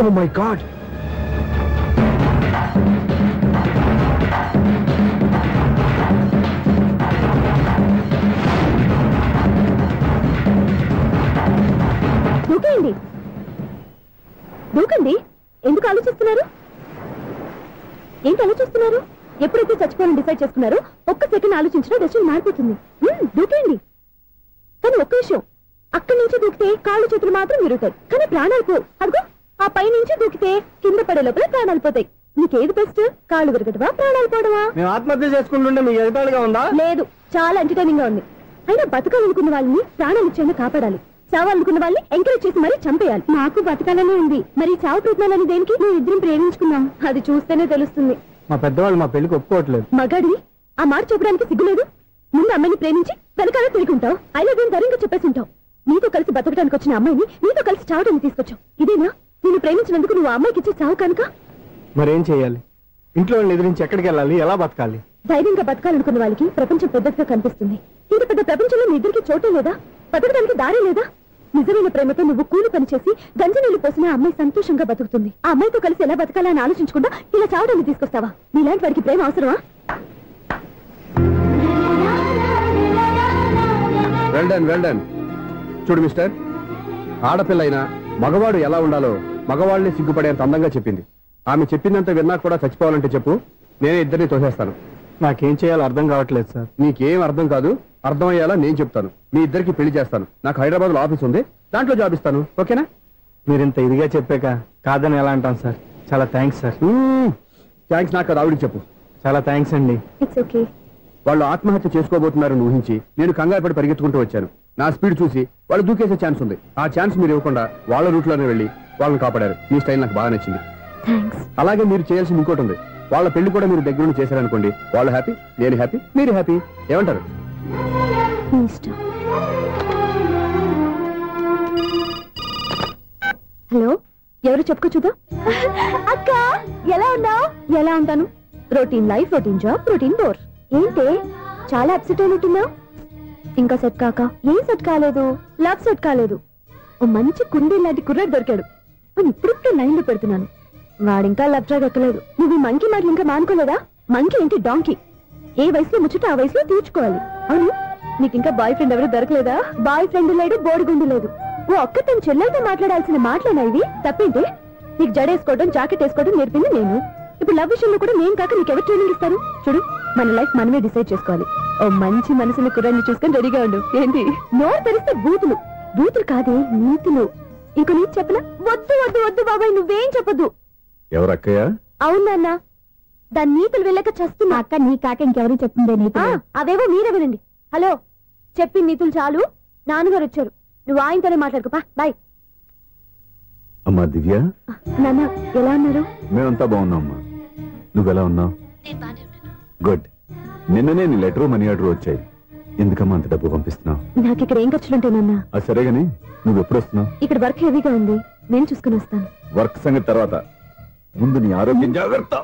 Oh my God! దూకండి దూకండి. ఎందుకు ఆలోచిస్తున్నారు? ఏంటి ఆలోచిస్తున్నారు? ఎప్పుడైతే చచ్చిపోవాలని డిసైడ్ చేసుకున్నారో ఒక్క సెకండ్ ఆలోచించినా డెసిషన్ మారిపోతుంది. దూకండి. కానీ ఒక్క విషయం, అక్కడి నుంచి దూకితే కాళ్ళు చేతులు మాత్రం విరుగుతాయి, కానీ ప్రాణాలు పోవు. అదిగో ఆ పై నుంచి దూకితే కింద పడే లోపల ప్రాణాలు పోతాయి. నీకేది బెస్ట్? కాళ్ళు విరగటమా, ప్రాణాలు పోవడమా? మేము ఆత్మహత్య చేసుకుంటుంటే మీకు ఎదుటాడుగా ఉందా? లేదు, చాలా ఎంటర్టైనింగ్ గా ఉంది. అయినా బతకాలనుకున్న వాళ్ళని ప్రాణాలు ఇచ్చేందుకు కాపాడాలి, చావాలనుకున్న వాళ్ళని ఎంకరేజ్ చేసి మరీ చంపేయాలి. నాకు బతకాలనే ఉంది, మరి చావు ప్రయత్నాలని దేనికి? మేము ఇద్దరం ప్రేమించుకున్నాం, అది చూస్తేనే తెలుస్తుంది. మా పెద్దవాళ్ళు మా పెళ్లికి ఒప్పుకోవట్లేదు. మగాడి ఆ మాట చెప్పడానికి సిగ్గులేదు? ముందు అమ్మాయిని ప్రేమించి వెనకాల తిరిగి ఉంటావు, ఐ లవ్ యూ ధైర్యంగా చెప్పేసి ఉంటావు. నీతో కలిసి బతకడానికి వచ్చిన అమ్మాయిని నీతో కలిసి చావడానికి తీసుకొచ్చావు. ఇదేనా నేను ప్రేమించినందుకు నువ్వు అమ్మాయికి ఇచ్చే చావు కనుక? మరేం చేయాలి? ఇంట్లో వాళ్ళని ఎదిరించి ఎక్కడికి వెళ్ళాలి? ఎలా బతకాలి? ధైర్యంగా బతకాలనుకున్న వాళ్ళకి ప్రపంచం పెద్దదిగా కనిపిస్తుంది. ఇంత పెద్ద ప్రపంచంలో మీ ఇద్దరికి చోటే లేదా? బతకడానికి దారి లేదా? నిజమైన ప్రేమతో నువ్వు కూలి పని చేసి గంజి నీళ్లు పోసిన అమ్మాయి సంతోషంగా బతుకుతుంది. ఆ అమ్మాయితో కలిసి ఎలా బతకాలా అని ఆలోచించకుండా ఇలా చావడాన్ని తీసుకొస్తావా? నీలాంటి వాడికి ప్రేమ అవసరమా? Well done. చూడు మిస్టర్, ఆడపిల్ల అయినా మగవాడు ఎలా ఉండాలో మగవాళ్ళని సిగ్గుపడేంత అందంగా చెప్పింది. ఆమె చెప్పిందంత విన్నా కూడా చచ్చిపోవాలంటే చెప్పు, నేనే ఇద్దరిని తోసేస్తాను. నాకేం చేయాలో అర్థం కావట్లేదు సార్. నీకేం అర్థం కాదు, అర్థమయ్యేలా నేను చెప్తాను. మీ ఇద్దరికి పెళ్లి చేస్తాను. నాకు హైదరాబాద్ లో ఆఫీస్ ఉంది, దాంట్లో జాబ్ ఇస్తాను. ఓకేనా? మీరు ఇంత ఇదిగా చెప్పాక కాదని ఎలా అంటాను సార్. చాలా థ్యాంక్స్ సార్. థ్యాంక్స్ నాకు అది ఆవిడికి చెప్పు. చాలా థ్యాంక్స్ అండి. It's okay. వాళ్ళు ఆత్మహత్య చేసుకోబోతున్నారని ఊహించి నేను కంగారు పడి పరిగెత్తుకుంటూ వచ్చాను. నా స్పీడ్ చూసి వాళ్ళు దూకేసే ఛాన్స్ ఉంది. ఆ ఛాన్స్ మీరు ఇవ్వకుండా వాళ్ళ రూట్లోనే వెళ్ళి వాళ్ళని కాపాడారు. మీ స్టైల్ నాకు బాగా నచ్చింది. అలాగే మీరు చేయాల్సింది ఇంకోటి ఉంది. వాళ్ళ పెళ్లి కూడా మీరు దగ్గర నుండి చేశారనుకోండి, వాళ్ళు హ్యాపీ, నేను హ్యాపీ, మీరు హ్యాపీ. ఏమంటారు? హలో, ఎవరు చెప్పుకో చూద్దాం. అక్క ఎలా ఉన్నావు? ఎలా ఉంటాను? Routine life, routine job, routine bore. ఏంటే చాలా అప్సెట్ అయినట్టున్నావు? ఇంకా సెట్ కాక? ఏం సెట్ కాలేదు? లవ్ సెట్ కాలేదు. ఓ మంచి కుండీ లాంటి కుర్రాడు దొరికాడు అని ఇప్పుడిప్పుడు లైన్ లో పెడుతున్నాను. వాడింకా లవ్ ట్రాక్ ఎక్కలేదు. నువ్వు ఈ మంకీ మాటలు ఇంకా మానుకోలేదా? మంకీ ఏంటి డాంకీ? ఏ వయసులో ముచ్చట ఆ వయసులో తీర్చుకోవాలి. అవును, నీకు ఇంకా బాయ్ ఫ్రెండ్ ఎవరు దొరకలేదా? బాయ్ ఫ్రెండ్ లేడు, బోడిగుండు లేదు. ఓ అక్క తన చెల్లెలతో మాట్లాడాల్సిన మాటలేనా ఇవి? తప్పేంటి? నీకు జడేసుకోవడం, జాకెట్ వేసుకోవడం నేర్పింది నేను. ఇప్పుడు లవ్ విషయంలో కూడా నేను కాక నీకు ఎవరు ట్రైనింగ్ ఇస్తారు? చూడు, మన లైఫ్ మనమే డిసైడ్ చేసుకోవాలి. ఓ మంచి మనసుని కుర్రాన్ని చూసుకొని రెడీగా ఉండు. ఏంటి నోరు తెరిస్తే బూతులు? బూతులు కాదే, నీతులు. ఇంకో నీతి చెప్పనా? వద్దు వద్దు వద్దు బాబాయ్, నువ్వేం చెప్పొద్దు. ఎవరక్కయ్య? అవునన్నా, దాని నీతులు వెళ్ళక చస్తున్నా. అక్క నీ కాక ఇంకెవరు చెప్తుందే నీతులు? అవేవో మీరే వినండి. హలో, చెప్పి నీతులు చాలు. నాన్నగారు వచ్చారు, నువ్వు ఆయనతోనే మాట్లాడుకోపా. బాయ్. అమ్మా దివ్య, నాన్న ఎలా ఉన్నారు? మేమంతా బాగున్నాం అమ్మా. నువ్వెలా ఉన్నావు? గుడ్. నిన్ననే నీ లెటర్, మనీ ఆర్డర్ వచ్చాయి. ఎందుకమ్మా అంత డబ్బు పంపిస్తున్నావు? నాకు ఇక్కడ ఏం ఖర్చులుంటాయి నాన్న. సరే గానీ నువ్వు ఎప్పుడు వస్తున్నావు? ఇక్కడ వర్క్ హెవీగా ఉంది, నేను చూసుకుని వస్తాను. వర్క్ సంగతి తర్వాత, ముందు నీ ఆరోగ్యం జాగ్రత్త.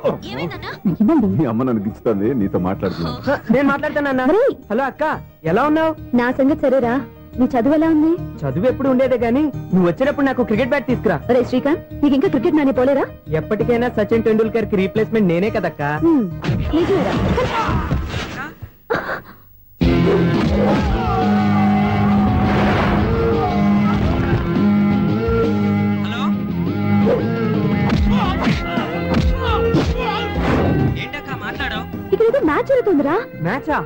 నీ అమ్మ నన్ను గిచ్చుతుంది, నీతో మాట్లాడుతున్నా. నేను మాట్లాడతానన్నా. హలో అక్క, ఎలా ఉన్నావు? నా సంగతి సరేరా, నీ చదువు ఎలా ఉంది? చదువు ఎప్పుడు ఉండేదే గానీ నువ్వు వచ్చినప్పుడు నాకు క్రికెట్ బ్యాట్ తీసుకురా. రే శ్రీకాంత్, నీకు ఇంకా క్రికెట్ నాని పోలేరా? ఎప్పటికైనా సచిన్ టెండూల్కర్ కి రీప్లేస్మెంట్ నేనే కదక్కా. నిజమేరా? ఇక్కడ ఏదో మ్యాచ్ జరుగుతుందిరా. మ్యాచా?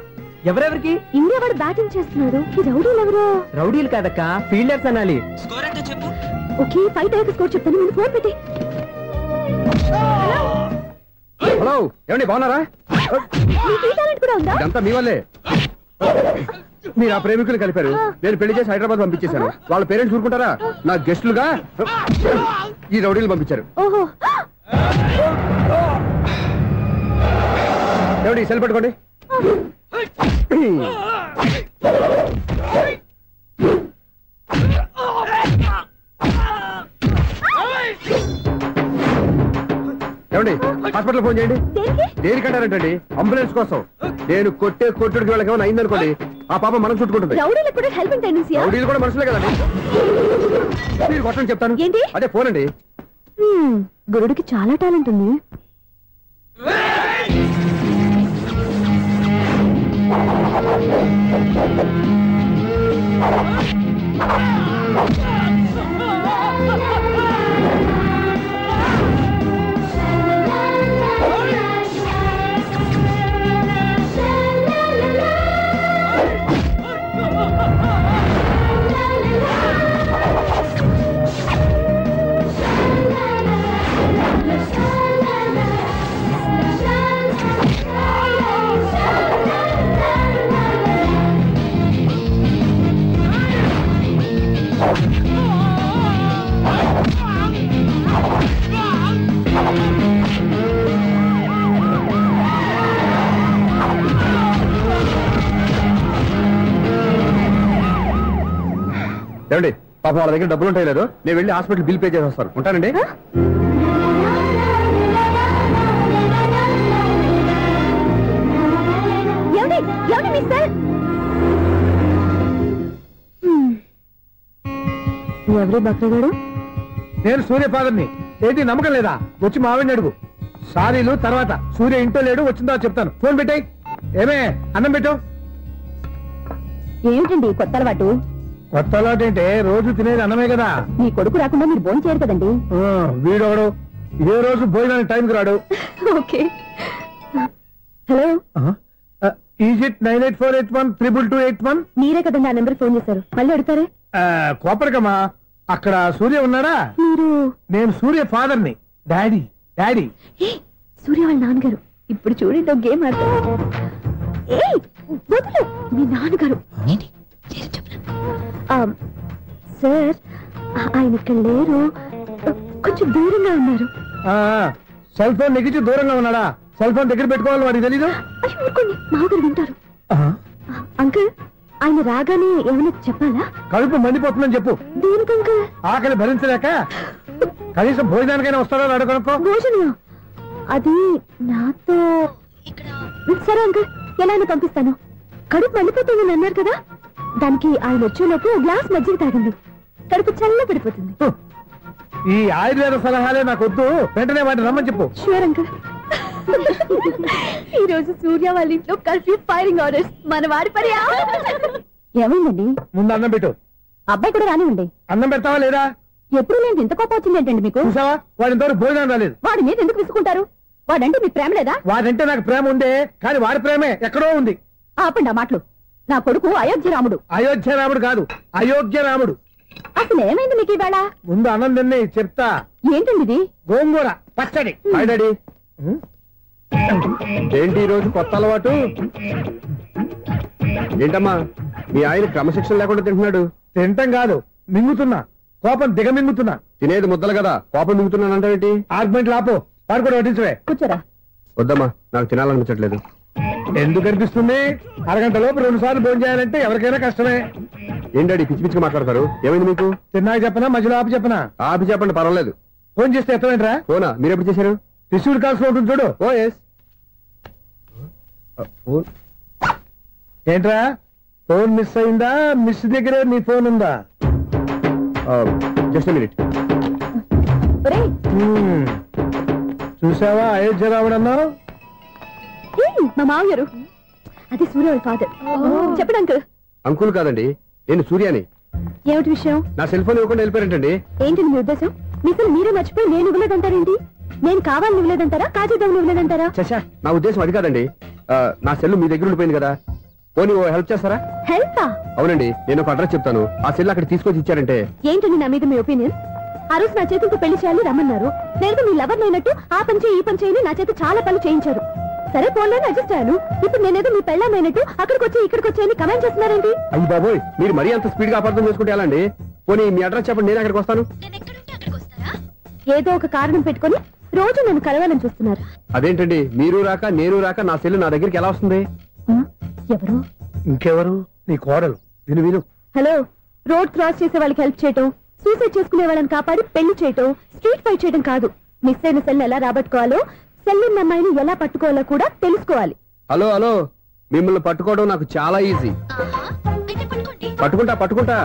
ఎవరెవరికి? ఇండియా వాడు బ్యాటింగ్ చేస్తున్నాడు. ఈ రౌడీలు ఎవరు? రౌడీలు కాదక్క, ఫీల్డర్స్ అనాలి. ఓకే, ఫైట్ అయ్యాక స్కోర్ చెప్తాను, ముందు ఫోన్ పెట్టి. హలో, ఏమండి బాగున్నారా? కూడా ఉందా? ఇదంతా మీ వల్లే. మీరు ఆ ప్రేమికులు కలిపారు, నేను పెళ్లి చేసి హైదరాబాద్ పంపించేశాను. వాళ్ళ పేరెంట్స్ ఊరుకుంటారా? నా గెస్టులుగా ఈ రౌడీలు పంపించారు. ఓహో, ఏమండి సెల్ పెట్టుకోండి. ఏమండి హాస్పిటల్ ఫోన్ చేయండి. దేనికంటారంటండి? అంబులెన్స్ కోసం. నేను కొట్టే కొట్టుడికి వాళ్ళకి ఏమైనా అయిందనుకోండి, ఆ పాప మనం చుట్టుకుంటుంది. రౌడీలు కూడా మనుషులే కదండి. మీరు కొట్టని చెప్తాను. అదే ఫోన్ అండి. గురుడికి చాలా టాలెంట్ ఉంది. ఏమండి పాపం వాళ్ళ దగ్గర డబ్బులు ఉంటాయి లేదు, నేను వెళ్ళి హాస్పిటల్ బిల్ పే చేసి వస్తాను. ఉంటానండి. ఎవరి బక్రగాడు? నేను సూర్య ఫాదర్ని. ఏంటి నమ్మకం లేదా? వచ్చి మావిని అడుగు. సారీలు తర్వాత. సూర్య ఇంట్లో లేడు, వచ్చిందా చెప్తాను. ఫోన్ పెట్టాయి. ఏమే అన్నం పెట్టు. ఏమిటండి కొత్త అలవాటు? కొత్త అలవాటు ఏంటే? రోజు తినేది అన్నమే కదా. మీ కొడుకు రాకుండా మీరు భోజనం చేయరు కదండి. వీడోడు ఏ రోజు భోజనానికి టైంకి రాడు. ఓకే. Hello, is it 9848132281? మీరే కదండి ఆ నెంబర్ ఫోన్ చేశారు, మళ్ళీ అడుగుతారే? కోపరికమ్మా, అక్కడ సూర్య ఉన్నాడా? మీరు? నేను సూర్య ఫాదర్ని. డాడీ. డాడీ సూర్య వాళ్ళ నాన్నగారు. ఇప్పుడు చూడండి ఒక గేమ్ ఆడతారు. మీ నాన్నగారు సార్, ఆయన ఇక్కడ లేరు, కొంచెం దూరంగా ఉన్నారు. సెల్ ఫోన్ నెగిచి దూరంగా ఉన్నాడా? సెల్ ఫోన్ దగ్గర పెట్టుకోవాలి, వాడికి తెలీదు. మామగారు వింటారు. అంకుల్, ఆయన రాగానే ఏమైనా చెప్పాలా? కడుపు మండిపోతుందని చెప్పు. దేనికి అంకుల్? ఆకలి భరించలేక కనీసం భోజనానికైనా వస్తాడో అడగనుకో. భోజనం అది నాతో. సరే అంకుల్, ఎలా పంపిస్తాను. కడుపు మండిపోతుందని అన్నారు కదా, దానికి ఆయన వచ్చేలోపు గ్లాస్ మజ్జిగ తాగండి, కడుపు చల్ల పడిపోతుంది. ఈ ఆయుర్వేద సలహాలే నాకు వద్దు, వెంటనే వాటిని రమ్మని చెప్పు. Sure uncle. ఈ రోజు సూర్య వాళ్ళ ఇంట్లో కర్ఫ్యూ ఫైరింగ్ ఆర్డర్స్. మన వాడి పని ఏమైందండి? ముందు అన్నం పెట్టు. అబ్బాయి కూడా రానివ్వండి. అన్నం పెడతావా లేదా? ఎప్పుడు నేను ఇంత కోపం వచ్చింది ఏంటండి మీకు? చూసావా, వాడి ఇంతవరకు భోజనం రాలేదు. వాడి మీద ఎందుకు విసుకుంటారు? వాడంటే మీకు ప్రేమ లేదా? వాడంటే నాకు ప్రేమ ఉందే, కానీ వాడి ప్రేమే ఎక్కడో ఉంది. ఆపండి ఆ మాటలు. నా కొడుకు అయోధ్య రాముడు. అయోధ్య రాముడు కాదు, అయోగ్య రాముడు. అసలు ఏమైంది మీకు ఈవేళ? ముందు అన్నం తిని చెప్తా. ఏంటండి ఇది? గోంగూర పచ్చడి. Hi daddy. ఏంటి ఈ రోజు కొత్త అలవాటు? ఏంటమ్మా, మీ ఆయన క్రమశిక్షణ లేకుండా తింటున్నాడు? తింటం కాదు, మింగుతున్నా. కోపం దిగమింగుతున్నా. తినేది ముద్దలు కదా, కోపం మింగుతున్నానంటే ఆర్గ్మెంట్ లాపో. వాడు కూడా వడ్డించవే. కూర్చోరా. వద్దమ్మా, నాకు తినాలనిపించట్లేదు. ఎందుకు అనిపిస్తుంది? అరగంట లోపు 2 సార్లు భోజనం చేయాలంటే ఎవరికైనా కష్టమే. ఏంటండి పిచ్చి పిచ్చిగా మాట్లాడతారు? ఏమైంది మీకు? తిన్నాక చెప్పనా, మధ్యలో ఆపి చెప్పనా? ఆపి చెప్పండి, పర్వాలేదు. ఫోన్ చేస్తే ఎత్తమేంట్రా? ఫోనా? మీరు ఎప్పుడు చేశారు? రిసీవ్డ్ కాల్స్ లో ఉంటుంది చూడు. ఓ ఎస్. ఏంట్రా, ఫోన్ మిస్ అయిందా? మిస్ దగ్గరే నీ ఫోన్ ఉందా? Just minute. చూసావా అయోధ్య రాముడు అన్నావు? మా మామగారు. అది సూర్య వాళ్ళ ఫాదర్. చెప్పండి అంకుల్. అంకుల్ కాదండి, నేను సూర్యాని. ఏమిటి విషయం? నా సెల్ ఫోన్ ఇవ్వకుండా వెళ్ళిపోయారంటండి. ఏంటి మీ ఉద్దేశం? మీకు మీరే మర్చిపోయి నేను ఇవ్వలేదంటారేంటి? నేను కావాలని ఇవ్వలేదంటారా, కాజేద్దామని ఇవ్వలేదంటారా? చచ్చా, నా ఉద్దేశం అది కాదండి. నా సెల్ మీ దగ్గర ఉండిపోయింది కదా, పోనీ ఓ హెల్ప్ చేస్తారా? హెల్పా? అవునండి, నేను ఒక అడ్రస్ చెప్తాను, ఆ సెల్ అక్కడ తీసుకొచ్చి ఇచ్చారంటే. ఏంటండి నా మీద మీ ఒపీనియన్? ఆ రోజు నా చేతులతో పెళ్లి చేయాలి రమ్మన్నారు. నేను మీ లవర్ అయినట్టు ఆ పని చేయి ఈ పని చేయని నా చేత చాలా పనులు చేయించారు. సరే ఫోన్లోనే అడ్జస్ట్ అయ్యాను. ఇప్పుడు నేనేదో మీ పెళ్ళామైనట్టు అక్కడికి వచ్చి ఇక్కడికి వచ్చి కమెంట్ చేస్తున్నారేంటి? అయ్యి బాబోయ్, మీరు మరీ అంత స్పీడ్ గా అపార్థం చేసుకుంటే ఎలా అండి? పోనీ మీ అడ్రస్ చెప్పండి, నేను అక్కడికి వస్తాను. ఏదో ఒక కారణం పెట్టుకొని రోజు నన్ను కలవాలని చూస్తున్నారు. అదేంటండి, మీరు రాక నేను రాక నా సెల్ నా దగ్గరికి ఎలా వస్తుంది? ఎవరు? ఇంకెవరు? నీ కోడలు. విను విను. హలో, రోడ్ క్రాస్ చేసే వాళ్ళకి హెల్ప్ చేయటం, సూసైడ్ చేసుకునే వాళ్ళని కాపాడి పెళ్లి చేయటం, స్ట్రీట్ ఫైట్ చేయడం కాదు. మిస్ అయిన సెల్ ఎలా రాబట్టుకోవాలో, సెల్ ఉన్న అమ్మాయిని ఎలా పట్టుకోవాలో కూడా తెలుసుకోవాలి. హలో హలో, మిమ్మల్ని పట్టుకోవడం నాకు చాలా ఈజీ. పట్టుకుంటా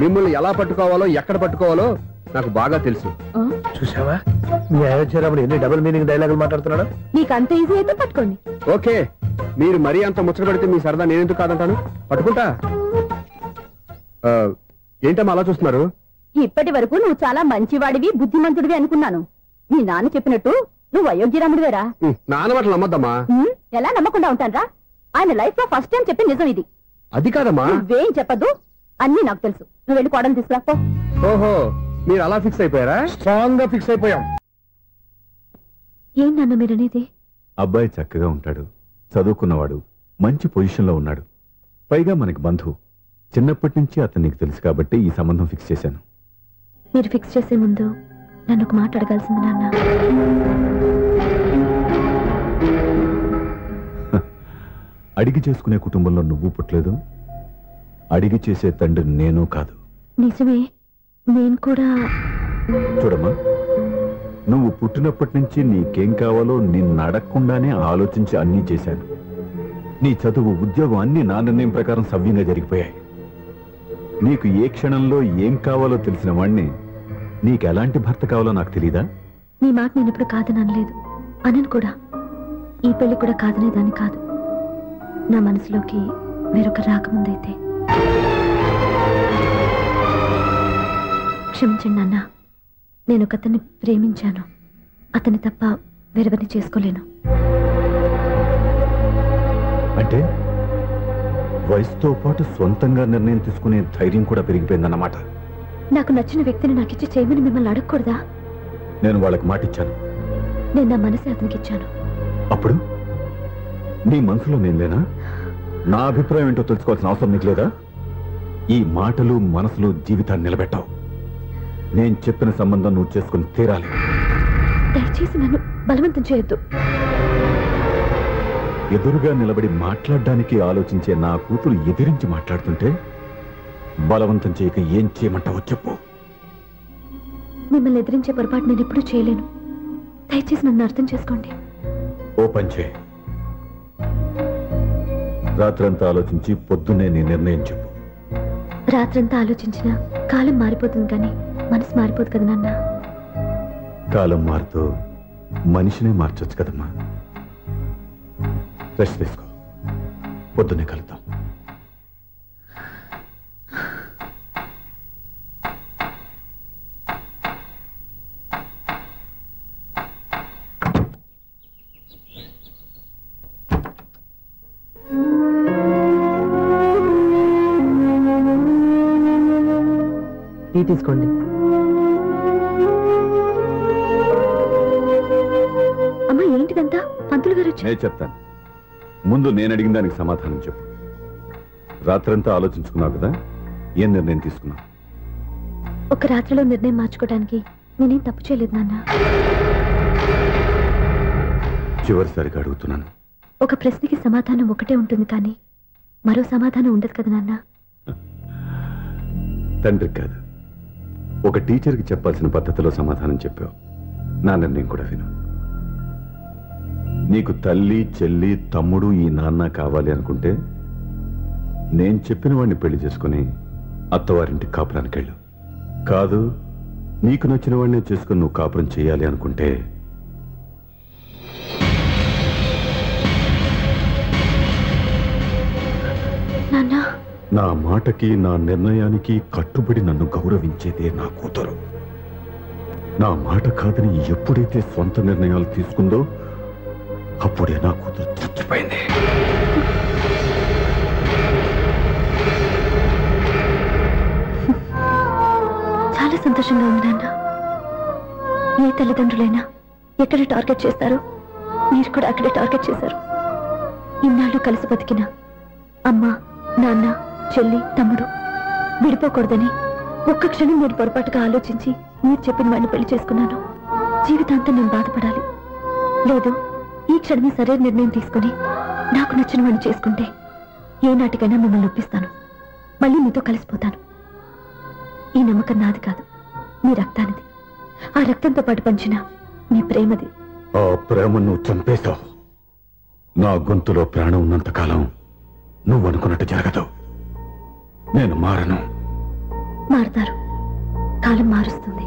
మిమ్మల్ని ఎలా పట్టుకోవాలో, ఎక్కడ పట్టుకోవాలో నాకు బాగా తెలుసు. చూసావా మీ అయోధ్యరాముడు ఎన్ని డబుల్ మీనింగ్ డైలాగులు మాట్లాడుతున్నాడు. మీకు అంత ఈజీ అయితే పట్టుకోండి. ఓకే, మీరు మరీ అంత ముచ్చట పెడితే మీ సరదా నేనెందుకు కాదంటాను. పట్టుకుంటా. ఏంటమ్మా అలా చూస్తున్నారు? ఇప్పటి వరకు నువ్వు చాలా మంచివాడివి, బుద్ధిమంతుడివి అనుకున్నాను. మీ నాన్న చెప్పినట్టు నువ్వు అయోగ్యరాముడివేరా? నాన్న మాటలు నమ్మద్దమ్మా. ఎలా నమ్మకుండా ఉంటానరా? ఆయన లైఫ్ లో ఫస్ట్ టైం చెప్పి నిజం ఇది. అది కాదమ్మా. నువ్వేం చెప్పదు, అన్ని నాకు తెలుసు. నువ్వు వెళ్ళి కోడలు తీసుకురాపో. ఓహో, మీరు అలా ఫిక్స్ అయిపోయారా? స్ట్రాంగ్ గా ఫిక్స్ అయిపోయాం. ఏం నాన్న మీరనేది? అబ్బాయి చక్కగా ఉంటాడు, చదువుకున్నవాడు, మంచి పొజిషన్ లో ఉన్నాడు. పైగా మనకి బంధువు. చిన్నప్పటి నుంచి అతను నీకు తెలుసు కాబట్టి ఈ సంబంధం ఫిక్స్ చేశాను. మీరు ఫిక్స్ చేసే ముందు నన్ను ఒక మాట అడగాల్సింది నాన్న. అడిగి చేసుకునే కుటుంబంలో నువ్వు పుట్టలేదు, అడిగి చేసే తండ్రి నేను కాదు. నిజమే, నేను కూడా. చూడమ్మా, నువ్వు పుట్టినప్పటి నుంచి నీకేం కావాలో నిన్ను అడగకుండానే ఆలోచించి అన్నీ చేశాను. నీ చదువు, ఉద్యోగం అన్నీ నా నిర్ణయం ప్రకారం సవ్యంగా జరిగిపోయాయి. నీకు ఏ క్షణంలో ఏం కావాలో తెలిసిన వాణ్ణి నీకు ఎలాంటి భర్త కావాలో నాకు తెలీదా? నీ మాట నేను ఎప్పుడు కాదని అనలేదు, అనను కూడా. ఈ పెళ్లి కూడా కాదనేదాన్ని కాదు. నా మనసులోకి వేరొక రాకముందైతే. క్షమించండి నాన్న, నేను ఒకతన్ని ప్రేమించాను. అతన్ని తప్ప వేరెవరిని చేసుకోలేను. అంటే వయసుతో పాటు సొంతంగా నిర్ణయం తీసుకునే ధైర్యం కూడా పెరిగిపోయిందన్నమాట. నాకు నచ్చిన వ్యక్తిని నాకిచ్చి చేయమని మిమ్మల్ని అడగకూడదా? నేను వాళ్ళకి మాటిచ్చాను. నేను నా మనసే అతనికి ఇచ్చాను. అప్పుడు నీ మనసులో నేను లేనా? నా అభిప్రాయం ఏంటో తెలుసుకోవాల్సిన అవసరం నీకు లేదా? ఈ మాటలు మనసులో జీవితాన్ని నిలబెట్టావు. నేను చెప్పిన సంబంధం నువ్వు చేసుకుని తీరాలి. దయచేసి నన్ను బలవంతం చేయొద్దు. ఎదురుగా నిలబడి మాట్లాడడానికి ఆలోచించే నా కూతురు ఎదిరించి మాట్లాడుతుంటే బలవంతం చేయక ఏం చేయమంటావో చెప్పు. మిమ్మల్ని ఎదిరించే పొరపాటు నేను ఎప్పుడూ చేయలేను. దయచేసి నన్ను అర్థం చేసుకోండి. ఓ పని చేయి, రాత్రంతా ఆలోచించి పొద్దున్నే నీ నిర్ణయం చెప్పు. రాత్రంతా ఆలోచించినా కాలం మారిపోతుంది కానీ మనసు మారిపోదు కదా నాన్న. కాలం మారుతూ మనిషినే మార్చొచ్చు కదమ్మా. రెస్ట్ తీసుకో, పొద్దున్నే కలుద్దాం. టీ తీసుకోండి. అమ్మా ఏంటిదంతా? పంతులు గారు వచ్చి. నేను చెప్తాను, ముందు నేను అడిగిన దానికి సమాధానం చెప్పు. రాత్రంతా ఆలోచించుకున్నావు కదా, ఏం నిర్ణయం తీసుకున్నావు? ఒక రాత్రిలో నిర్ణయం మార్చుకోవడానికి నేనేం తప్పు చేయలేదు నాన్న. చివరిసారిగా అడుగుతున్నాను. ఒక ప్రశ్నకి సమాధానం ఒకటే ఉంటుంది కానీ మరో సమాధానం ఉండదు కదా నాన్న. తండ్రికి కాదు, ఒక టీచర్కి చెప్పాల్సిన పద్ధతిలో సమాధానం చెప్పావు. నా నిర్ణయం కూడా విను. నీకు తల్లి, చెల్లి, తమ్ముడు, ఈ నాన్న కావాలి అనుకుంటే నేను చెప్పిన వాడిని పెళ్లి చేసుకుని అత్తవారింటికి కాపురానికి వెళ్ళు. కాదు, నీకు నచ్చిన వాడినే చేసుకుని నువ్వు కాపురం చేయాలి అనుకుంటే నా మాటకి, నా నిర్ణయానికి కట్టుబడి నన్ను గౌరవించేదే నా కూతురు. నా మాట కాదని ఎప్పుడైతే సొంత నిర్ణయాలు తీసుకుందో అప్పుడే నా కూతురు చచ్చిపోయింది. చాలా సంతోషంగా ఉంది నాన్న. ఏ తల్లిదండ్రులైనా ఎక్కడ టార్గెట్ చేస్తారో మీరు కూడా అక్కడే టార్గెట్ చేశారు. ఇన్నాళ్ళు కలిసి బతికిన అమ్మ, నాన్న, చెల్లి, తమ్ముడు విడిపోకూడదని ఒక్క క్షణం నేను పొరపాటుగా ఆలోచించి మీరు చెప్పిన వాడిని పెళ్లి చేసుకున్నాను. జీవితాంతం నేను బాధపడాలి. లేదు, ఈ క్షణమే సరైన నిర్ణయం తీసుకుని నాకు నచ్చిన వాడిని చేసుకుంటే ఏ నాటికైనా మిమ్మల్ని ఒప్పిస్తాను. మళ్ళీ మీతో కలిసిపోతాను. ఈ నమ్మకం నాది కాదు, మీ రక్తానిది. ఆ రక్తంతో పాటు పంచిన మీ ప్రేమది. ఆ ప్రేమ నువ్వు చంపేశావు. నా గొంతులో ప్రాణం ఉన్నంతకాలం నువ్వు అనుకున్నట్టు జరగదు. నేను మారను. మారుతారు, కాలం మారుస్తుంది.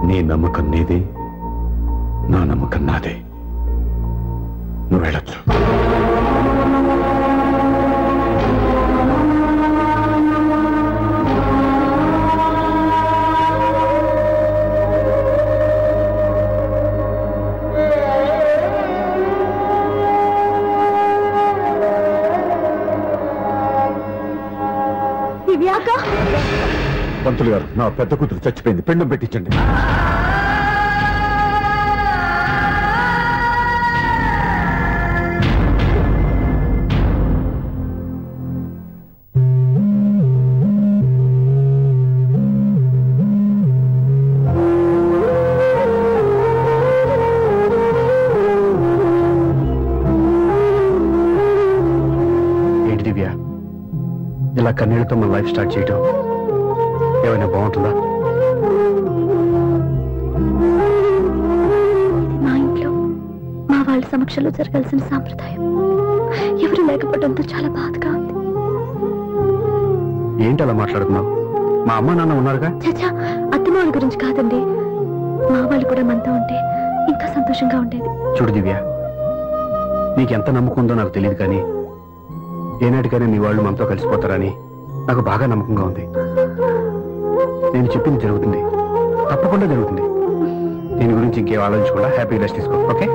నీ నమ్మకం నీది, నా నమ్మకం నాదే. నువ్వు వెళ్ళొచ్చు. పంతులు గారు, నా పెద్ద కూతురు చచ్చిపోయింది, పిండం పెట్టించండి. ఏంటి దివ్య, ఇలా కన్నీళ్లతో మన లైఫ్ స్టార్ట్ చేయటం ఏమైనా బాగుంటుందా? మా ఇంట్లో మా వాళ్ళ సమక్షంలో జరగాల్సిన సాంప్రదాయం ఎవరు లేకపోవడంతో చాలా బాధగా ఉంది. ఏంటి అలా మాట్లాడుతున్నావు? మా అమ్మ నాన్న ఉన్నారుగా. చచ్చా, అత్తమాల గురించి కాదండి, మా వాళ్ళు కూడా మనతో ఉంటే ఇంకా సంతోషంగా ఉండేది. చూడు దివ్య, నీకెంత నమ్మకం ఉందో నాకు తెలియదు, కానీ ఏనాటికైనా మీ వాళ్ళు మనతో కలిసిపోతారని నాకు బాగా నమ్మకంగా ఉంది. నేను చెప్పింది జరుగుతుంది, తప్పకుండా జరుగుతుంది. దీని గురించి ఇంకేం ఆలోచించకుండా హ్యాపీగా రెస్ట్ తీసుకో. ఓకే?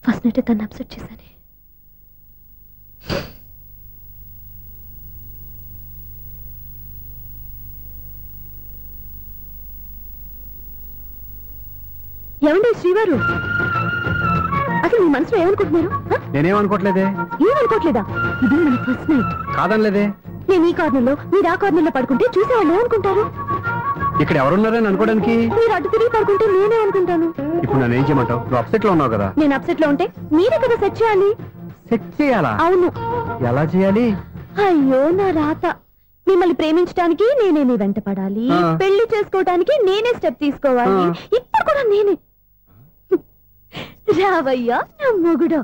ఫస్ట్ నైట్ తను అప్సెట్ చేశాను. ఏమండి శ్రీవారు, అసలు మీ మనసులో ఏమనుకుంటున్నారు? నేనేమనుకోవట్లేదే. ఏమనుకోవట్లేదా? ఇది మన ఫస్ట్ నైట్. కాదనలేదే. నేను ఈ కార్నర్లో, మీరు ఆ కార్నర్లో పడుకుంటే చూసేవాళ్ళు ఏమనుకుంటారు? ఇక్కడ ఎవరున్నారని అనుకోవడానికి. మీరు అటు తిరిగి పడుకుంటే నేనే అనుకుంటాను. ఇప్పుడు నన్ను ఏం చేయమంటావు? నువ్వు అప్సెట్ లో ఉన్నావు కదా. నేను అప్సెట్ లో ఉంటే మీరే కదా సెట్ చేయాలి. సెట్ చేయాలా? అవును. ఎలా చేయాలి? అయ్యో నా రాత. మిమ్మల్ని ప్రేమించడానికి నేనే మీ వెంట పడాలి, పెళ్లి చేసుకోవడానికి నేనే స్టెప్ తీసుకోవాలి. ఇప్పుడు కూడా నేనే. రావయ్యా నా మొగుడు.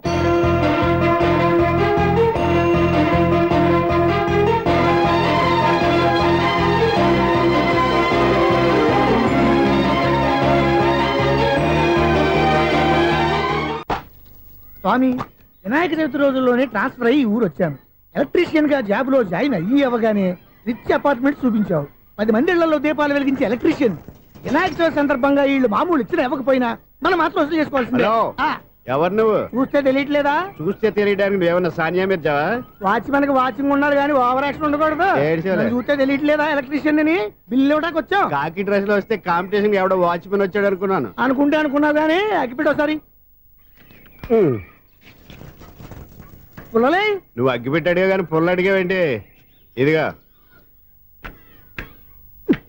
స్వామి, వినాయక చవితి రోజుల్లోనే ట్రాన్స్ఫర్ అయ్యి ఊరు వచ్చాను. ఎలక్ట్రీషియన్ గా జాబ్ లో జాయిన్ అయ్యి అవ్వగానే రిచ్ అపార్ట్మెంట్ చూపించావు. 10 మంది ఇళ్లలో దీపాలు వెలిగించే ఎలక్ట్రీషియన్. వినాయక చవితి సందర్భంగా వీళ్ళు మామూలు ఇచ్చిన ఇవ్వకపోయినా మనం మాత్రం వసూలు చేసుకోవాల్సిందే. ఎవరు నువ్వు? చూస్తే తెలియట్లేదా? చూస్తే తెలియడానికి నువ్వేమన్నా సానియా మీర్జావా? వాచ్మెన్ కి వాచింగ్ ఉండాలి కానీ ఓవర్ యాక్షన్ ఉండకూడదు. చూస్తే తెలియట్లేదా ఎలక్ట్రీషియన్ అని? బిల్లు ఇవ్వడానికి వచ్చావు. కాకి డ్రెస్ లో వస్తే కాంపిటీషన్ ఎవడో వాచ్మెన్ వచ్చాడు అనుకున్నాను. అనుకున్నావు కానీ అగ్గిపెట్టి ఒకసారి. పుల్లలే, నువ్వు అగ్గిపెట్టి అడిగా కానీ పుల్ల అడిగావేంటి? ఇదిగా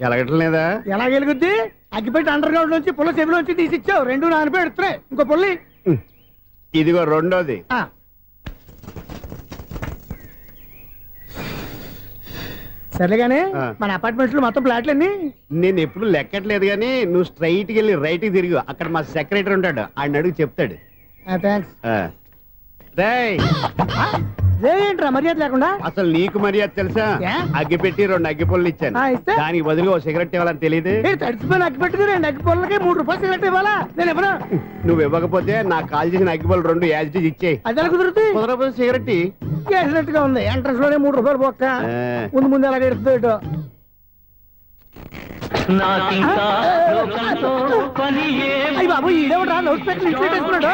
ఎలగట్లేదా? ఎలా వెలుగుద్ది? అగ్గిపెట్టి అండర్ గ్రౌండ్ నుంచి పుల్ల చెవిలోంచి తీసిచ్చావు. 2 నానిపోయి ఎడుతున్నాయి. ఇంకో పుల్లి. ఇదిగో రెండోది. సరేగానే, మన అపార్ట్మెంట్స్ లో మొత్తం ఫ్లాట్లు అన్ని నేను ఎప్పుడు లెక్కట్లేదు కానీ నువ్వు స్ట్రైట్ కి వెళ్ళి రైట్ కి తిరిగి అక్కడ మా సెక్రటరీ ఉంటాడు, ఆయన అడుగు చెప్తాడు. థ్యాంక్స్. ఏంట్రా మర్యాద లేకుండా? అసలు నీకు మర్యాద తెలుసా? అగ్గి పెట్టి 2 అగ్గి పుల్లలు ఇచ్చాను, దానికి బదులుగా 1 సిగరెట్ ఇవ్వాలని తెలియదు. తడిచిపోయిన అగ్గి పెట్టి 2 అగ్గి పుల్లలకి 3 రూపాయలు సిగరెట్ ఇవ్వాలా? నేను ఇవ్వను. నువ్వు ఇవ్వకపోతే నాకు కాల్ చేసిన అగ్గి పుల్లలు 2 యాజిటీస్ ఇచ్చేయి. అది ఎలా కుదురుతుంది? కుదరకపోతే సిగరెట్ చేసినట్టుగా ఉంది. ఎంట్రన్స్ లోనే 3 రూపాయలు పోక్క. ముందు ఎలా ఎడుతుంది? అయ్యి బాబు, ఈడేవడా లౌడ్ స్పీకర్ ఇంట్లో పెట్టేసుకున్నాడు?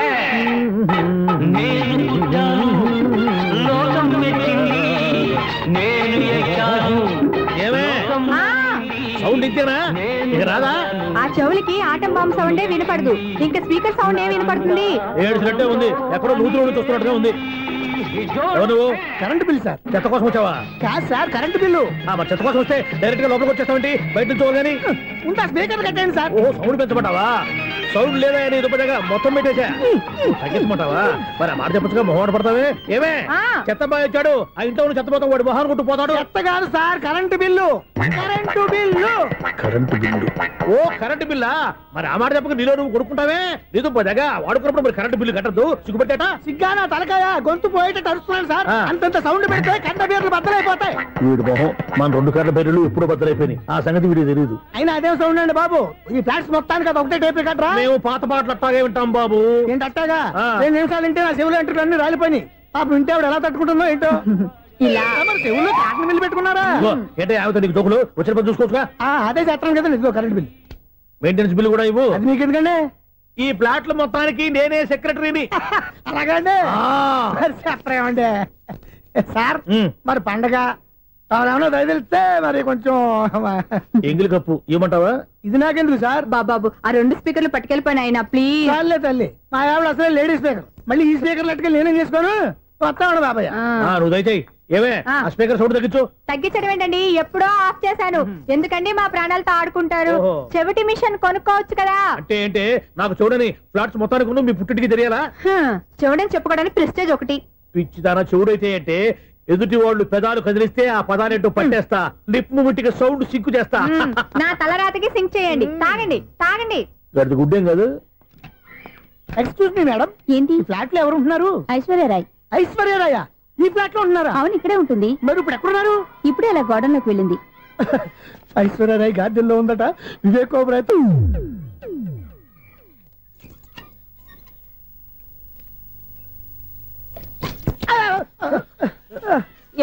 సౌండ్ ఇచ్చానా? ఇక రాదా? ఆ చెవులకి ఆటం బాంబు సౌండే వినపడదు, ఇంకా స్పీకర్ సౌండ్ ఏ వినపడుతుంది? ఏడుసినట్టే ఉంది. ఎక్కడో నూతులు నుంచి వస్తున్నట్టుగా ఉంది. Current bill sir. చెత్త కోసం వచ్చావా? కాదు సార్, కరెంట్ బిల్లు. మరి చెత్త కోసం వస్తే డైరెక్ట్ గా లోపలికి వచ్చేస్తామంటే బయట నుంచి కానీ ఉంటా స్పీకర్ కట్టండి సార్. ఓ సౌండ్ పెంచమంటావా? సౌండ్ లేదా నీ దుబ్బగా మొత్తం పెట్టేసా తగ్గించమంటావా? మరి ఆ మాట చెప్పచ్చుగా మొహమాట పడతావే. ఏమే చెత్త బాగా ఇచ్చాడు ఆ ఇంట్లో చెత్త పోతాం వాడు మొహాన్ని కొట్టు పోతాడు. చెత్త కాదు sir, current bill. Current bill. ఓ కరెంటు బిల్లా? మరి ఆ మాట చెప్పక నీలో నువ్వు కొడుకుంటావే. నీ దుబ్బగా వాడుకున్నప్పుడు మరి కరెంటు బిల్లు కట్టద్దు సిగ్గుపెట్టేట. సిగ్గానా తలకాయ గొంతు పోయేటట్టు అరుస్తున్నాను సార్. అంతంత సౌండ్ పెడితే కంట బీర్లు బద్దలైపోతాయి. వీడు మొహం మన 2 కరెంటు బిల్లులు ఎప్పుడు బద్దలైపోయినాయి. ఆ సంగతి వీడికి తెలియదు. అయినా అదే సౌండ్ అండి బాబు. ఈ ఫ్లాట్స్ మొత్తానికి అది ఒకటే టైప్ కట్టరా? మేము పాత పాటలు అట్టాగే వింటాం బాబు. ఏంటి అట్టాగా? 2 నిమిషాలు వింటే నా చెవులు ఎంటర్ అన్ని రాలిపోయినాయి. పాపం వింటే ఆవిడ ఎలా తట్టుకుంటుందో ఏంటో. ఇలా మరి చెవుల్లో కాటన్ బిల్లు పెట్టుకున్నారా? ఏంటో ఆమెతో నీకు జోకులు వచ్చిన పని చూసుకోవచ్చుగా. అదే చేస్తాను కదా ఇదిగో కరెంట్ బిల్. మెయింటెనెన్స్ బిల్లు కూడా ఇవ్వు. అది మీకు ఎందుకండి? ఈ ప్లాట్ల మొత్తానికి నేనే సెక్రటరీని. అలాగండి చెప్పరేమండి సార్. మరి పండగ ఏమన్నా దయదలిస్తే మరి కొంచెం ఎంగిలి కప్పు ఇవ్వమంటావా? ఇది నాకెందుకు సార్? బాబు ఆ 2 స్పీకర్లు పట్టుకెళ్ళిపోయిన ఆయన ప్లీజ్. చాలే తల్లి, మా ఆవిడ అసలే లేడీ స్పీకర్. మళ్ళీ ఈ స్పీకర్లు అట్టుకెళ్ళి నేనేం చేసుకోను? వస్తాడు బాబాయ్. నువ్వు దయచేయి. ఏమే ఆ స్పీకర్ సౌండ్ తగ్గించు. తగ్గించడం ఏంటండి, ఎప్పుడో ఆఫ్ చేశాను. ఎందుకండి మా ప్రాణాలతో ఆడుకుంటారు? చెవిటి మిషన్ కొనుక్కోవచ్చు కదా. అంటే ఏంటే నాకు చూడని ఫ్లాట్స్ మొత్తానికి మీ పుట్టింటికి తెలియాలా? చెవుడని చెప్పుకోవడానికి ప్రెస్టేజ్ ఒకటి. పిచ్చిదానా చెవుడైతే అంటే ఎదుటి వాళ్ళు పెదాలు కదిలిస్తే ఆ పదాలేంటో పట్టేస్తా. లిప్ ముట్టికి సౌండ్ సింకు చేస్తా. నా తలరాతకి సింక్ చేయండి. తాగండి తాగండి. గడిది గుడ్డేం కాదు. ఎక్స్క్యూజ్ మీ మేడం, ఏంటి ఫ్లాట్ లో ఎవరు ఉంటున్నారు? ఐశ్వర్యరాయ్. ఐశ్వర్యరాయ ఈ ఫ్లాట్ లో ఉంటున్నారా? అవును, ఇక్కడే ఉంటుంది. మరి ఇప్పుడు ఎక్కడున్నారు? ఇప్పుడే అలా గోడంలోకి వెళ్ళింది. ఐశ్వర్యరాయ్ గార్డెన్ లో ఉందట. వివేక్ ఓబరాయ్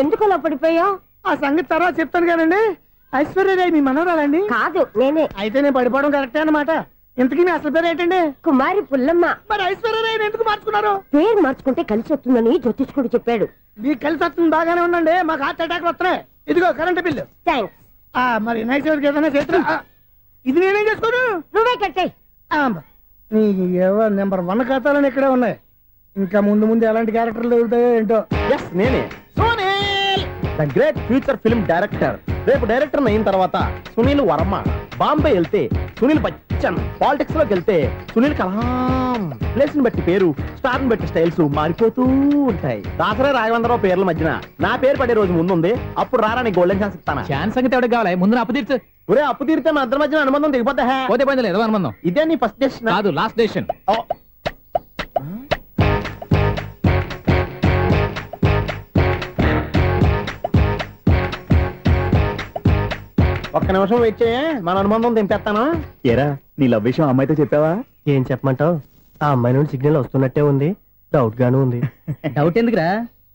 ఎందుకు అలా పడిపోయా? ఆ సంగతి తర్వాత చెప్తాను కానండి. ఐశ్వర్యరాయ్ మీ మనవరాలండి? కాదు, నేనే. అయితే నేను పడిపోవడం కరెక్టే అన్నమాట. ఇంతకీ మీ అసలు పేరు ఏంటండి? కుమారి పుల్లమ్మ. మరి ఐశ్వర్యరాయ్ ఎందుకు మార్చుకున్నారు? పేరు మార్చుకుంటే కలిసి వస్తుందని జ్యోతిష్కుడు చెప్పాడు. మీకు కలిసి వస్తుంది బాగానే ఉండండి, మాకు హార్ట్ అటాక్ వస్తున్నాయి. ఇదిగో కరెంట్ బిల్లు. థ్యాంక్స్. మరి నైట్ ఏదైనా చేస్తా. ఇది నేనేం చేసుకోను? నువ్వే కట్టే. నెంబర్ 1 ఖాతాలని ఇక్కడే ఉన్నాయి. ఇంకా ముందు ముందు ఎలాంటి క్యారెక్టర్లు దొరుకుతాయో ఏంటో. నేనే the great future film director. రేపు డైరెక్టర్ అయిన తర్వాత సునీల్ వర్మ. బాంబే వెళ్తే సునీల్ బచ్చన్. పాలిటిక్స్ లోకి వెళ్తే సునీల్ కలాం. ప్లేస్ ని బట్టి పేరు, స్టార్ ని బట్టి స్టైల్స్ మారిపోతూ ఉంటాయి. దాసరా రాఘవేంద్రరావు పేర్ల మధ్యన నా పేరు పడే రోజు ముందుంది. అప్పుడు రారా నీ గోల్డెన్ ఛాన్స్ ఇస్తాను. ఛాన్స్ సంగతి ఎవరికి కావాలి? ముందు అప్పు తీర్చు. ఒరే అప్పు తీరితే మన ఇద్దరి మధ్యన అనుబంధం దిగిపోతా. పోతే పోయింది లేదు అనుబంధం. ఇదే నీ ఫస్ట్ డెస్టినేషన్ కాదు, లాస్ట్ డెసిషన్. ఒక్క నిమిషం వెయిట్ చేయ, మన అనుబంధం దింపేస్తాను. ఏరా నీ లవ్ విషయం అమ్మాయితో చెప్పావా? ఏం చెప్పమంటావు? ఆ అమ్మాయి నుండి సిగ్నల్ వస్తున్నట్టే ఉంది. డౌట్ గాను ఉంది. డౌట్ ఎందుకురా,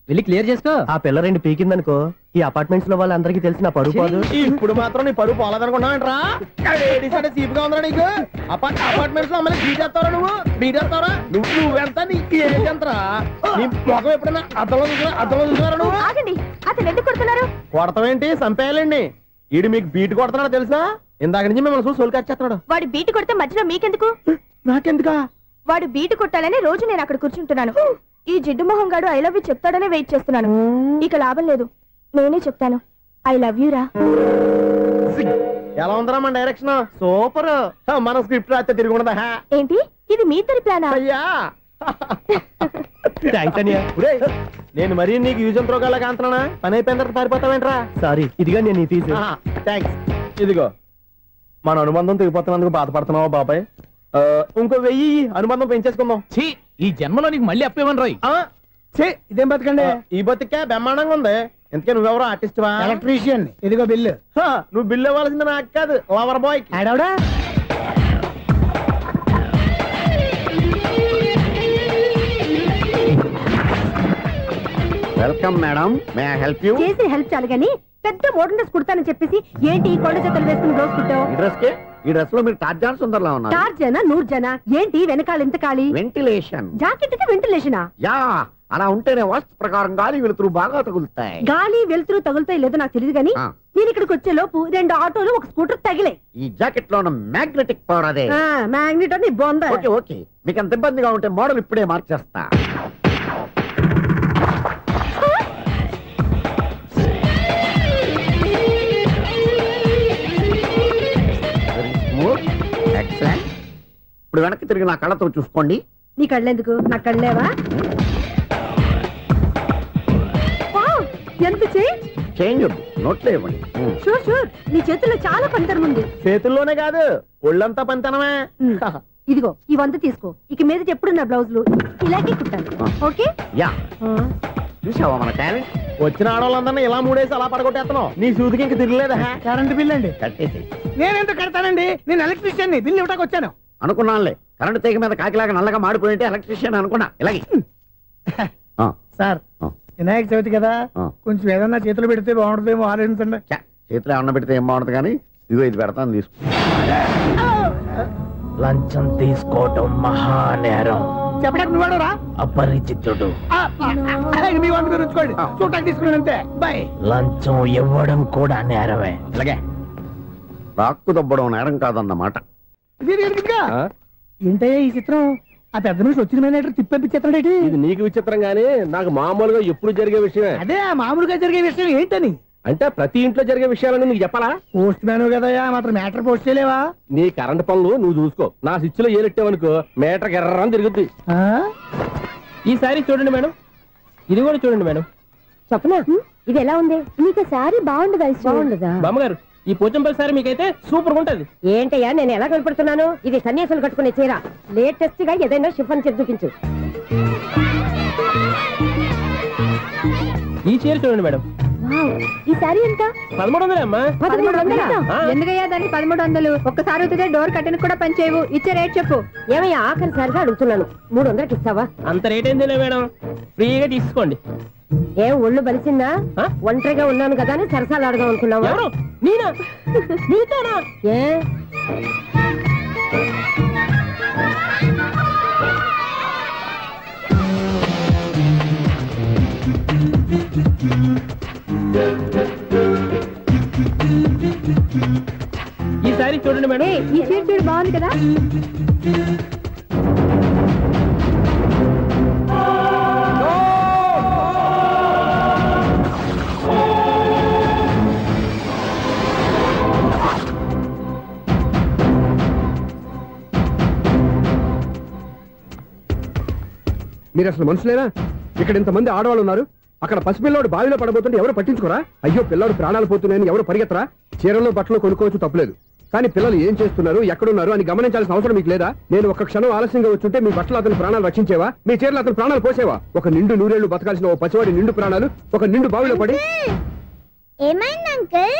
వెళ్ళి క్లియర్ చేసుకో. ఆ పిల్ల 2 పీకిందనుకో ఈ అపార్ట్మెంట్స్ లో వాళ్ళందరికీ తెలిసిన పరుగు పోదు. ఇప్పుడు మాత్రం నీ పరువు పోలేదనుకున్నావేంట్రా? సీపుగా ఉందా నీకు? అపార్ట్మెంట్స్ లో అమ్మని బీటేస్తారా? బీటేస్తారా? నువ్వెంత నీకు ఏంటంతరా? నీ మొఖం ఎప్పుడైనా అర్థంలో చూసారా నువ్వు? ఆగండి, అతను ఎందుకు కొడుతున్నారు? కొడతావేంటి? చంపేయాలండి. ఈడు మీకు బీట్ కొడుతున్నాడు తెలుసా? ఇందాక నుంచి మిమ్మల్ని చూసి సోల్కొచ్చేస్తున్నాడు. వాడు బీటు కొడితే మధ్యలో మీకెందుకు? నాకెందుకా? వాడు బీటు కొట్టాలని రోజు నేను అక్కడ కూర్చుంటున్నాను. ఈ జిడ్డు మొహం గాడు ఐ లవ్ యూ చెప్తాడనే వెయిట్ చేస్తున్నాను. ఇక లాభం లేదు, నేనే చెప్తాను. ఐ లవ్ యూ రా. ఎలా ఉందరా మన డైరెక్షన్? సూపర్. మన స్క్రిప్ట్ రాస్తే తిరిగి ఉండదా? ఏంటి ఇది మీ ఇద్దరి ప్లానా? అయ్యా నేను మరీ నీకు యూజ్ ఎంతో గల కాంతనా? పని అయిపోయిన తర్వాత పారిపోతావేంట్రా? సారీ, ఇదిగా నేను ఫీజు. థ్యాంక్స్. ఇదిగో మన అనుబంధం తెగిపోతున్నందుకు బాధపడుతున్నావా బాబాయ్? ఇంకో 1000 అనుబంధం పెంచేసుకుందాం. ఈ జన్మలో నీకు మళ్ళీ అప్పేమని రాయి. ఇదేం బతకండి? ఈ బతికే బ్రహ్మాండంగా ఉంది. ఎందుకే నువ్వెవరో ఆర్టిస్ట్ వా? ఎలక్ట్రీషియన్. ఇదిగో బిల్లు. నువ్వు బిల్లు ఇవ్వాల్సింది నాకు కాదు, లవర్ బాయ్. ఆడవడా? Welcome madam, may I help you? చేసి హెల్ప్ చాలు గానీ పెద్ద మోడల్ డ్రెస్ కుడతానని చెప్పేసి ఏంటి ఈ కొండ జతలు వేసుకుని రోజు కుట్టావు? ఈ డ్రెస్ లో మీరు టార్జాన్ సుందర్లా ఉన్నారు. టార్జనా నూర్జనా? ఏంటి వెనకాల ఎంత ఖాళీ? వెంటిలేషన్. జాకెట్ కి వెంటిలేషనా? యా, అలా ఉంటేనే వాస్తు ప్రకారం గాలి వెలుతురు బాగా తగులుతాయి. గాలి వెలుతురు తగులుతాయి లేదో నాకు తెలియదు గానీ నేను ఇక్కడికి వచ్చే లోపు 2 ఆటోలు 1 స్కూటర్ తగిలే. ఈ జాకెట్ లో ఉన్న మ్యాగ్నెటిక్ పవర్ అదే. మ్యాగ్నెట్ అని బొంద. ఓకే ఓకే, మీకు అంత ఇబ్బందిగా ఉంటే మోడల్ ఇప్పుడే మార్చేస్తా. ఇప్పుడు వెనక్కి తిరిగి నా కళ్ళతో చూసుకోండి. నీ కళ్ళెందుకు, నా కళ్ళేవా? ఎంత చేంజ్ వద్దు, నోట్లో ఇవ్వండి. షూర్ షూర్, నీ చేతుల్లో చాలా పంతరం ఉంది. చేతుల్లోనే కాదు, ఒళ్ళంతా పంతనమే. ఇదిగో ఈ 100 తీసుకో. ఇక మీద ఎప్పుడు నా బ్లౌజులు ఇలాగే కుట్టాను. ఓకే? యా. చూసావా మన టాలెంట్? వచ్చిన ఆడవాళ్ళందరినీ ఇలా మూడేసి అలా పడగొట్టేస్తున్నావు. నీ సూదికి ఇంక తిరగలేదా? కరెంట్ బిల్ అండి. కట్టేసి. నేనెందుకు కడతానండి, నేను ఎలక్ట్రీషియన్ ని. బిల్ ఇవ్వడానికి వచ్చాను. అనుకున్నానులే, కరెంట్ తీగ మీద కాకిలాగా నల్లగా మాడిపోయింటే ఎలక్ట్రీషియన్ అనుకున్నా. ఇలాగే సార్, వినాయక చవితి కదా, కొంచెం ఏదన్నా చేతులు పెడితే బాగుంటుందేమో ఆలోచించండి. చేతిలో ఏమన్నా పెడితే ఏం బాగుంటుంది కానీ ఇదిగో ఇది పెడతాను, తీసుకో. లంచం తీసుకోవటం మహానేరం. చెప్పడానికి నువ్వాడరా? అపరిచితుడు. మీ వంట మీరు ఉంచుకోండి, చూడటానికి తీసుకున్నాను అంతే. బాయ్. లంచం ఇవ్వడం కూడా నేరమే. ఇలాగే రాక్కు దబ్బడం నేరం కాదన్నమాట. ఏంటయ్యా ఈ చిత్రం? ఆ పెద్ద మనిషి వచ్చిన మేనేటర్ తిప్పించేస్తాడేటి? ఇది నీకు విచిత్రం గానీ నాకు మామూలుగా ఎప్పుడు జరిగే విషయమే. అదే మామూలుగా జరిగే విషయం ఏంటని? అంటే ప్రతి ఇంట్లో జరిగే విషయాలని నీకు చెప్పాలా? పోస్ట్ మ్యాన్ కదయ్యా, మాత్రం మ్యాటర్ పోస్ట్ చేయలేవా? నీ కరెంట్ పనులు నువ్వు చూసుకో. నా స్విచ్ లో ఏలెట్టావనుకో మీటర్ ఎర్రని తిరుగుద్ది. ఈసారి చూడండి మేడం, ఇది కూడా చూడండి మేడం. చెప్పనా, ఇది ఎలా ఉంది? నీకు సారీ బాగుండదా? బాగుండదా బామ్మగారు? ఈ పోచంపల్లి సారీ మీకైతే సూపర్ ఉంటది. ఏంటయ్యా నేను ఎలా కనపడుతున్నాను? ఇది సన్యాసులు కట్టుకునే చీర. లేటెస్ట్ గా ఏదైనా షిఫన్ చేసి చూపించు. ఈ చీర చూడండి మేడం. ఈ సారీ ఎంత? 1300 అమ్మా. 1300? ఎందుకయ్యా దానికి 1300? ఒక్కసారి అవుతుందే డోర్ కట్టిన కూడా పనిచేయవు. ఇచ్చే రేట్ చెప్పు. ఏమయ్యా ఆఖరిసారిగా అడుగుతున్నాను, 300కి ఇస్తావా? అంత రేట్ ఏందిలే మేడం, ఫ్రీగా తీసుకోండి. ఏం ఒళ్ళు బలిసిందా? ఒంటరిగా ఉన్నాను కదా అని సరసాలు అడదాం అనుకున్నావా? నేనా? నీతోనా? ఏ ఈ సారీ చూడండి మేడం. ఈ చీర చూడు, బాగుంది కదా? మీరు అసలు మనుషులేనా? ఇక్కడ ఇంతమంది ఆడవాళ్ళు ఉన్నారు, అక్కడ పసిపిల్లాడు బావిలో పడబోతుంటే ఎవరు పట్టించుకోరా? అయ్యో పిల్లాడు ప్రాణాలు పోతున్నాయని ఎవరు పరిగెత్తరా? చీరలో బట్టలు కొనుక్కోవచ్చు, తప్పులేదు. కానీ పిల్లలు ఏం చేస్తున్నారు, ఎక్కడున్నారు అని గమనించాల్సిన అవసరం మీకు లేదా? నేను ఒక క్షణం ఆలస్యంగా వచ్చుంటే మీ బట్టలు అతని ప్రాణాలు రక్షించేవా? మీ చీరలు అతని ప్రాణాలు పోసేవా? ఒక నిండు నూరేళ్లు బతకాల్సిన ఓ పసివాడి నిండు ప్రాణాలు ఒక నిండు బావిలో పడి. ఏమైంది అంకుల్?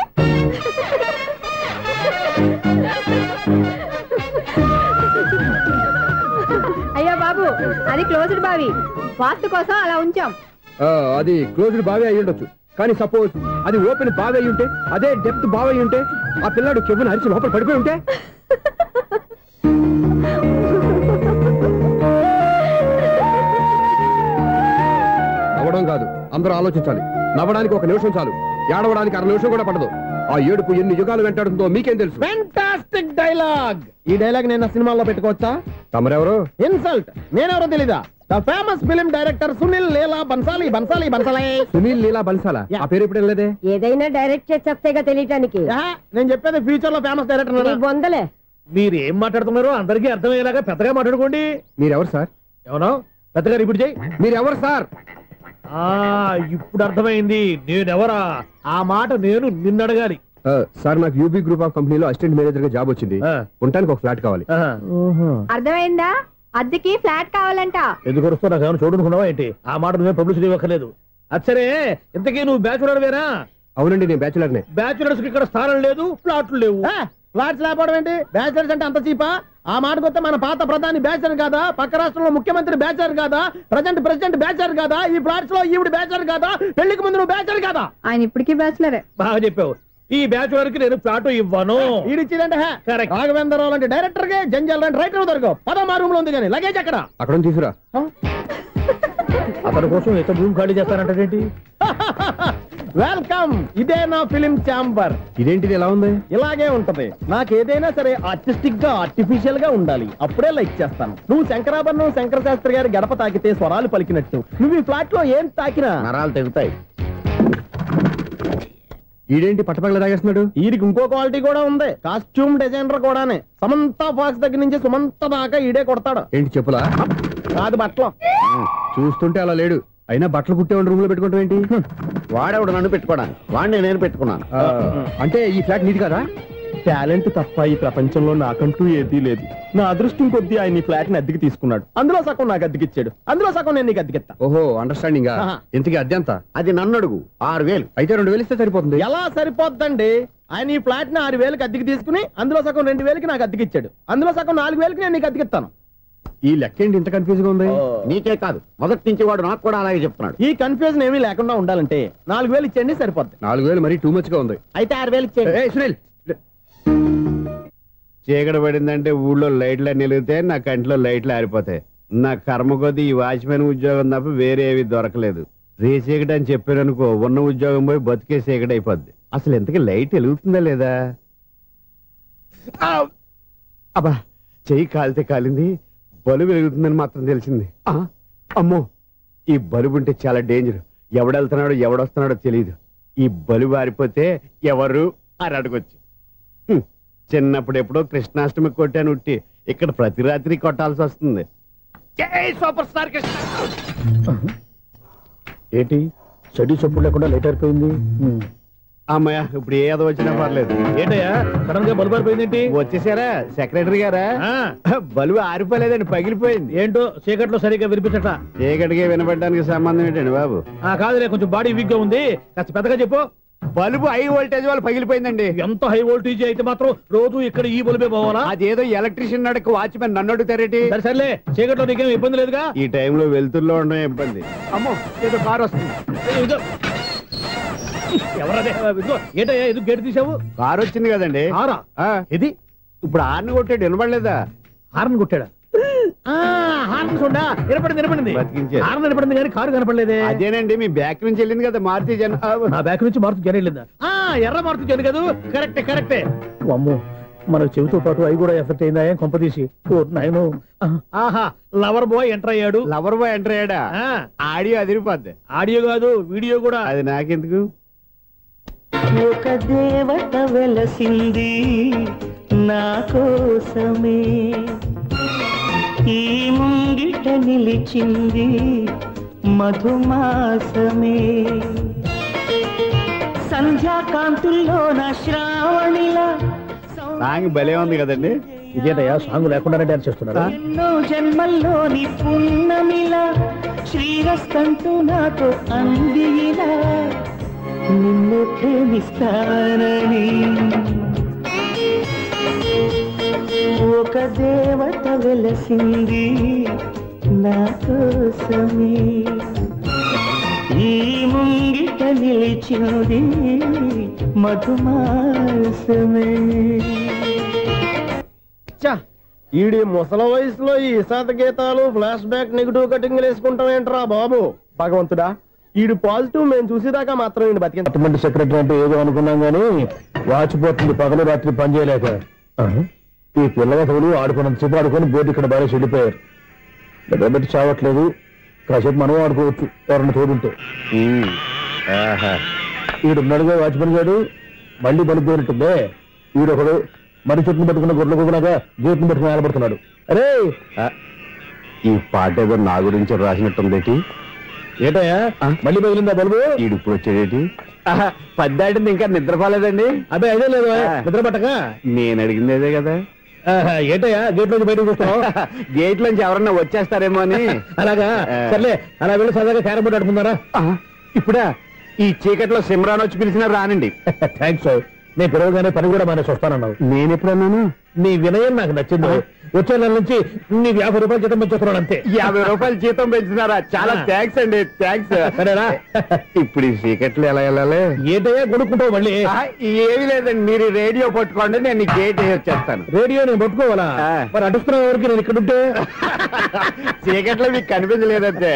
అయ్యో బాబు, అది క్లోజ్డ్ బావి, వాస్తు కోసం అలా ఉంచాం. అది క్లోజ్డ్ బావి అయి ఉండొచ్చు, కానీ సపోజ్ అది ఓపెన్ బావి అయి ఉంటే, అదే డెప్త్ బావి అయి ఉంటే, ఆ పిల్లాడు కెవ్వును అరిచి లోపల పడిపోయి ఉంటే? నవ్వడం కాదు, అందరూ ఆలోచించాలి. నవ్వడానికి 1 నిమిషం చాలు, ఏడవడానికి 1/2 నిమిషం కూడా పడదు. ఆ ఏడుపు ఎన్ని యుగాలు వెంటాడుతుందో మీకేం తెలుసు? Fantastic dialogue. ఈ డైలాగ్ నేను సినిమాలో పెట్టుకోవచ్చా? తమరెవరు? ఇన్సల్ట్. నేనెవరో తెలీదా? The famous film director Sunil Leela Bansali. Sunil Leela బన్సాలా? ఆ పేరు ఇప్పుడు లేదే. ఏదైనా డైరెక్ట్ చేసేస్తేగా తెలియటానికి. నేను చెప్పేది ఫ్యూచర్ లో ఫేమస్ డైరెక్టర్. బొందలే. మీరు ఏం మాట్లాడుతున్నారో అందరికీ అర్థమయ్యేలాగా పెద్దగా మాట్లాడుకోండి. మీరెవరు సార్? ఎవరో పెద్దగా రిపీట్ చేయి. మీరెవరు సార్? ఇప్పుడు అర్థమైంది నేనెవరా. ఆ మాట నేను నిన్నడగాలి. సార్, నాకు యూబీ గ్రూప్ ఆఫ్ కంపెనీలో అసిస్టెంట్ మేనేజర్ గా జాబ్ వచ్చింది. ఉండటానికి ఒక ఫ్లాట్ కావాలి. అర్థమైందా? అద్దెకి ఫ్లాట్ కావాలంట. ఎందుకు వస్తున్నా నాకు ఏమైనా చూడనుకున్నావా ఏంటి? ఆ మాట నువ్వే పబ్లిసిటీ ఇవ్వక్కర్లేదు. అచ్చరే, ఇంతకీ నువ్వు బ్యాచులర్ వేరా? అవునండి, నేను బ్యాచులర్నే. బ్యాచులర్స్ కి ఇక్కడ స్థానం లేదు, ఫ్లాట్లు లేవు. ఫ్లాట్స్ లేకపోవడం ఏంటి? బ్యాచులర్స్ అంటే అంత చీపా? ఆ మాటకొస్తే మన పాత ప్రధాని బ్యాచర్ కాదా? పక్క రాష్ట్రంలో ముఖ్యమంత్రి బ్యాచర్ కాదా? ప్రెసిడెంట్ బ్యాచర్ కాదా? ఈ ఫ్లాట్స్ లో ఈవిడ బ్యాచర్ కాదా? పెళ్లికి ముందు నువ్వు బ్యాచర్ కాదా? ఆయన ఇప్పటికీ బ్యాచులరే. బాగా చెప్పావు. ఈ బ్యాచులర్ కి నేను ఫ్లాట్ ఇవ్వను. ఇచ్చిందంటే రాఘవేంద్రరావు లాంటి డైరెక్టర్ కి జంజల్ లాంటి రైటర్ దొరకవు. 10వ రూమ్ లో ఉంది కానీ లగేజ్ అక్కడ తీసుకురా. అతని కోసం ఎంత రూమ్ ఖాళీ చేస్తానంటే వెల్కమ్. ఇదే నా ఫిలిం ఛాంబర్. ఇదేంటిది ఎలా ఉంది? ఇలాగే ఉంటది. నాకు ఏదైనా సరే ఆర్టిస్టిక్ గా ఆర్టిఫిషియల్ గా ఉండాలి, అప్పుడే లైక్ చేస్తాను. నువ్వు శంకరాభరణం శంకర శాస్త్రి గారి గడప తాకితే స్వరాలు పలికినట్టు నువ్వు ఈ ఫ్లాట్ లో ఏం తాకినా నరాలు తెగుతాయి. ఈడేంటి పట్టపగల తాగేస్తున్నాడు? వీరికి ఇంకో క్వాలిటీ కూడా ఉంది, కాస్ట్యూమ్ డిజైనర్ కూడానే. సమంత ఫాక్స్ దగ్గర నుంచి సుమంత దాకా ఈడే కొడతాడు. ఏంటి చెప్పులా? కాదు బట్టలు. చూస్తుంటే అలా లేడు. అయినా బట్టలు కుట్టేవాడి రూమ్ లో పెట్టుకుంటాం ఏంటి? వాడేవాడు నన్ను పెట్టుకోవడానికి, వాడిని నేను పెట్టుకున్నాను. అంటే ఈ ఫ్లాట్ నీది కదా? టాలెంట్ తప్ప ఈ ప్రపంచంలో నాకంటూ ఏదీ లేదు. నా అదృష్టం కొద్దీ ఆయన ఈ ఫ్లాట్ ని అద్దెకి తీసుకున్నాడు. అందులో సగం నాకు అద్దెకిచ్చాడు, అందులో సగం నేను నీకు అద్దెకిస్తా. ఓహో, అండర్స్టాండింగ్. ఇంతకీ అద్దె ఎంత? అది నన్ను అడుగు. 6,000. అయితే 2,000 ఇస్తే సరిపోతుంది. ఎలా సరిపోద్దండి? ఆయన ఈ ఫ్లాట్ ని 6,000కి అద్దెకి తీసుకుని అందులో సగం 2,000కి నాకు అద్దెకిచ్చాడు, అందులో సగం 4,000కి నేను నీకు అద్దెకిస్తాను. ఈ లెక్క ఏంటి ఇంత కన్ఫ్యూజ్ గా ఉంది? నీకే కాదు, మొదటి నుంచి వాడు నాకు కూడా అలాగే చెప్తున్నాడు. ఈ కన్ఫ్యూజన్ ఏమీ లేకుండా ఉండాలంటే 4,000 ఇచ్చేయండి, సరిపోద్ది. 4,000 మరీ టూ మచ్ గా ఉంది. అయితే 6,000 ఇచ్చేయండి. సునీల్, చీకటి పడిందంటే ఊళ్ళో లైట్లు నిలిగితే నా కంట్లో లైట్లు ఆరిపోతాయి. నా కర్మ కొద్దీ ఈ వాచ్మెన్ ఉద్యోగం తప్ప వేరే ఏవి దొరకలేదు. రేచీకటి అని చెప్పారనుకో, ఉన్న ఉద్యోగం పోయి బతికే చీకటి అయిపోద్ది. అసలు ఎంతకీ లైట్ వెలుగుతుందా లేదా? అబ్బా, చెయ్యి కాలితే కాలింది, బలుబు వెలుగుతుందని మాత్రం తెలిసింది. అమ్మో, ఈ బలుబు ఉంటే చాలా డేంజర్. ఎవడెళ్తున్నాడో ఎవడొస్తున్నాడో తెలియదు. ఈ బలుబు ఆరిపోతే ఎవరు అని అడగొచ్చు. చిన్నప్పుడు ఎప్పుడో కృష్ణాష్టమి కొట్టాను ఉట్టి, ఇక్కడ ప్రతి రాత్రి కొట్టాల్సి వస్తుంది. Super star Krishna. ఏంటి చెడు చెప్పుడు లేకుండా లేట్ అయిపోయింది? అమ్మయ్య, ఇప్పుడు ఏదో వచ్చినా పర్లేదు. ఏంటయ్యా సడన్ గా బల్బు ఆరిపోయింది? వచ్చేసారా సెక్రటరీ గారా? బలుబు ఆరిపోలేదండి, పగిలిపోయింది. ఏంటో చీకట్లో సరిగ్గా వినిపించట. చీకటికి వినపడడానికి సంబంధం ఏంటండి బాబు? కాదులే, కొంచెం బాడీ వీక్ గా ఉంది, కాస్త పెద్దగా చెప్పు. బల్బు హై వోల్టేజ్ వాళ్ళు పగిలిపోయిందండి. ఎంత హై వోల్టేజ్ అయితే మాత్రం రోజు ఇక్కడ ఈ బల్బే పోవాలా? అదేదో ఎలక్ట్రీషియన్ నడక వాచ్మెన్ నన్ను అడుగుతారేటి? సర్లే, చీకట్లో నీకేం ఇబ్బంది లేదుగా? ఈ టైంలో వెళ్తుల్లో ఉండడం ఇబ్బంది. అమ్మో, ఏదో కారు వస్తుంది. ఎవరదే? ఏంటయ్యా ఎందుకు గేటు తీసావు? కారు వచ్చింది కదండి. ఇది ఇప్పుడు హార్న్ కొట్టాడు, వినపడలేదా? హార్న్ కొట్టాడా? హార్న్ చూడా వినపడింది. హార్న్ వినపడింది కానీ కారు కనపడలేదే. అదేనండి, మీ బ్యాక్ నుంచి వెళ్ళింది కదా మారుతి జన. నా బ్యాక్ నుంచి మారుతి జన వెళ్ళిందా? ఎర్ర మారుతి జన కదా? కరెక్టే. అమ్మో, మనకు చెవితో పాటు అవి కూడా ఎఫెక్ట్ అయిందా కొంపదీసి? నాయను. ఆహా, లవర్ బాయ్ ఎంటర్ అయ్యాడు. లవర్ బాయ్ ఎంటర్ అయ్యాడా? ఆడియో అదిరిపోద్ది. ఆడియో కాదు, వీడియో కూడా. అది నాకెందుకు? ఒక దేవత వెలసింది నా కోసమే, ఈ ముంగిట నిలిచింది మధుమాసమే, సంధ్యాకాంతుల్లో నా శ్రావణిలా. సాంగ్ భలే ఉంది కదండి. ఇదేటయ్యా సాంగ్ లేకుండానే డాన్స్ చేస్తున్నారా? ఎన్నో జన్మల్లోని పున్నమిలా శ్రీరస్తంటూ నాతో అందిలా, నిన్ను ప్రేమిస్తానని ఒక దేవత వెలసింది నా కోసమే, ఈ ముంగిట నిలిచింది మధుమాసమే. ఈడి ముసల వయసులో ఈ ఇసాత గీతాలు, ఫ్లాష్ బ్యాక్, నెగిటివ్ కటింగ్ వేసుకుంటాం ఏంట్రా బాబు? భగవంతుడా, ఈడు పాజిటివ్ మేము చూసేదాకా మాత్రం ఈయన బతికిన సెక్రటరీ అంటే ఏదో అనుకున్నాం గానీ వాచిపోతుంది పగలు రాత్రి పని చేయలేక. ఈ పిల్లవతలు ఆడుకున్నంత సేపు ఆడుకొని బోర్డు ఇక్కడ బాగా చెడిపోయారు. నిద్రబెట్టి చావట్లేదు, కాసేపు మనం ఆడుకోవచ్చు ఎవరన్నా తోడుంటే. ఈడున్నాడుగా వాచ్మెన్ గారు, మళ్ళీ పడిపోయినట్టుందే. ఈడొకడు మరి చెట్టును పట్టుకున్న గొడ్ల కుదరగా గేట్ను పట్టుకుని ఆడబడుతున్నాడు. అరే, ఈ పాట ఏదో నా గురించి రాసినట్టుంది. ఏటయ్యా మళ్ళీ పగిలిందా బల్బు? ఈడు ఇప్పుడు వచ్చేదేటి? పద్దాటింది, ఇంకా నిద్రపోలేదండి. అదే అదే లేదు నిద్ర పట్టక. నేను అడిగింది అదే కదా. ఏటయ్యా గేట్ నుంచి బయటకు చూస్తున్నావు? గేట్ నుంచి ఎవరన్నా వచ్చేస్తారేమో అని. అలాగా, సర్లే అలా వెళ్ళి సరదాగా క్యారం బోర్డు ఆడుకుందారా? ఇప్పుడా? ఈ చీకట్లో సిమ్రాన్ వచ్చి పిలిచినా రానండి. థ్యాంక్స్. నేను పిలవగానే పని కూడా మానేసి వస్తానన్నావు. నేను ఎప్పుడన్నాను? నీ వినయం నాకు నచ్చింది. వచ్చే నెల నుంచి నీకు 50 రూపాయలు జీతం పెంచుతున్నాడు అంతే. 50 రూపాయలు జీతం పెంచుతున్నారా? చాలా థ్యాంక్స్ అండి, థ్యాంక్స్. సరేనా? ఇప్పుడు ఈ చీకట్లు ఎలా వెళ్ళాలి? ఏంటయ్యా కొనుక్కుంటావు మళ్ళీ? ఏమీ లేదండి, మీరు రేడియో పట్టుకోండి, నేను గేట్ వేసి వచ్చేస్తాను. రేడియో నేను పట్టుకోవాలా? మరి అడుస్తున్న వరకు నేను ఇక్కడ ఉంటే చీకట్లో మీకు కనిపించలేదంటే.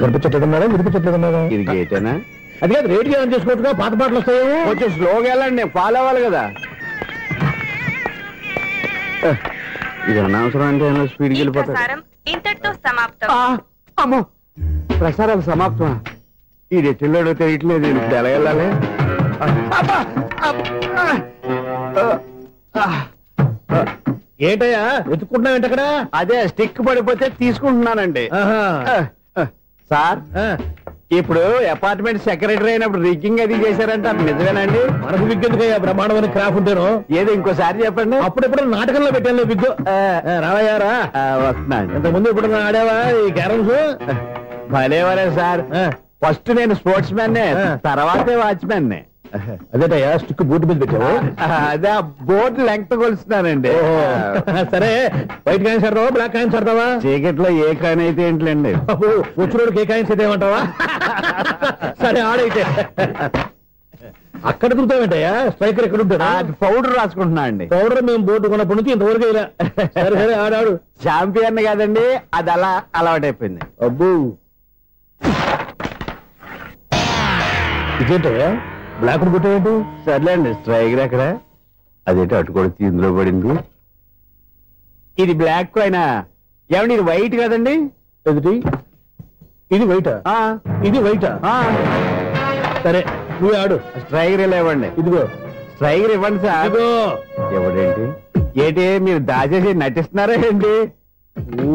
కనిపించట్లేదన్నారా? వినిపించట్లేదన్నారా? ఇది గేటేనా? అది కాదు, రేడియో ఆన్ చేసుకోవచ్చుగా, పాత పాటలు వస్తాయో. కొంచెం స్లోగా వెళ్ళండి, నేను ఫాలో అవ్వాలి కదా. ఇది అనవసరం అంటే స్పీడ్కి వెళ్ళిపోతాడు. ఇంతటితో సమాప్తం. అమ్మో, ప్రసారాలు సమాప్తమా? ఈ రెట్టిల్లోడో తెలియట్లేదు, ఇప్పుడు ఎలా వెళ్ళాలి? ఏంటయ్యా వెతుక్కుంటున్నావు ఏంటక్కడ? అదే స్టిక్ పడిపోతే తీసుకుంటున్నానండి. సార్ ఇప్పుడు అపార్ట్మెంట్ సెక్రటరీ అయినప్పుడు రిగ్గింగ్ అది చేశారంటే అది నిజమేనండి? మనకు విగ్గెందుకయ్యా బ్రహ్మాండమైన క్రాఫ్ ఉంటాను. ఏదో ఇంకోసారి చెప్పండి. అప్పుడెప్పుడు నాటకంలో పెట్టాను విగ్గు. రావయ్యారా వస్తున్నాను. ఇంతకుముందు ఇప్పుడు ఆడావా ఈ క్యారమ్స్? భలేవరే సార్. ఫస్ట్ నేను స్పోర్ట్స్ మ్యాన్, తర్వాతే వాచ్మెన్. అదేటయ్యా స్టిక్ బూట్ మీద పెట్టావు? అదే బోర్డు లెంగ్త్ కొలుస్తున్నానండి. సరే వైట్ కాయిన్స్ ఆడతావా బ్లాక్ కాయిన్స్ ఆడతావా? చీకట్ లో ఏ కాయిన్ అయితే ఏంటండి? వచ్చినోడికి ఏ కాయిన్స్ అయితే ఏమంటావా? సరే ఆడైతే. అక్కడ దొరుకుతావేంటయ్యా? స్ట్రైకర్ ఎక్కడ ఉంటాడా? పౌడర్ రాసుకుంటున్నా అండి. పౌడర్ మేము బోర్డు కొన్నప్పటి నుంచి ఇంతవరకు ఇలా. సరే సరే ఆడాడు. ఛాంపియన్ కాదండి, అది అలా అలవాటైపోయింది. అబ్బు ఇదేంటయ్యా బ్లాక్ కొట్టేయండి. సర్లేండి. స్ట్రైకర్ ఎక్కడ? అదేంటి అటుకొడితే ఇందులో పడింది. ఇది బ్లాక్ అయినా ఏమండి? ఇది వైట్ కదండి? ఎదుటి ఇది వైటా? ఇది వైటా? సరే నువ్వు ఆడు. స్ట్రైకర్ ఇలా ఇవ్వండి. ఇదిగో స్ట్రైకర్ ఇవ్వండి సార్. ఇదిగో. ఎవడేంటి ఏంటి మీరు దాచేసి నటిస్తున్నారా ఏంటి?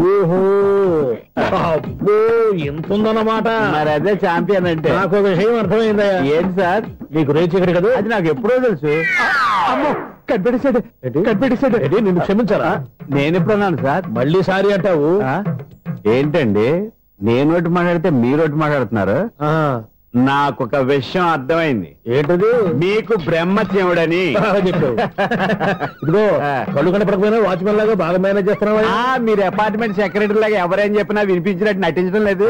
ఓహో అబ్బో ఎంత ఉందన్నమాట. మరి అదే ఛాంపియన్ అంటే. నాకు విషయం అర్థమైందయ్యా. ఏంటి సార్? నీకు రేచీకటి కదా? అది నాకు ఎప్పుడో తెలుసు. అమ్మో కనిపెట్టేశాడు, కనిపెట్టేశాడు. నిన్ను క్షమించాలా? నేను ఎప్పుడన్నాను సార్? మళ్ళీ సారీ అంటావు? ఏంటండి నేను ఒకటి మాట్లాడితే మీరు ఒకటి మాట్లాడుతున్నారు? నాకు ఒక విషయం అర్థమైంది. ఏంటది? మీకు బ్రహ్మత్యముడని చెప్పావు. ఇదిగో కళ్ళు కనపడకపోయినా వాచ్మెన్ లాగా బాగా మేనేజ్ చేస్తున్నావా? మీరు అపార్ట్మెంట్ సెక్రటరీ లాగా ఎవరేం చెప్పినా వినిపించినట్టు నటించడం లేదు.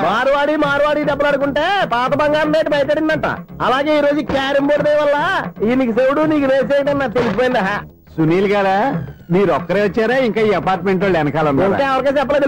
మార్వాడి దెబ్బలాడుకుంటే పాత బంగారం రేటు బయటడిందంట. అలాగే ఈ రోజు క్యారం బోర్డు వల్ల నీకు శివుడు నీకు రేసేయడం నాకు తెలిసిపోయిందా? సునీల్ గారా మీరు ఒక్కరే వచ్చారా? ఇంకా ఈ అపార్ట్మెంట్ వాళ్ళు వెనకాల ఎవరికీ చెప్పలేదు.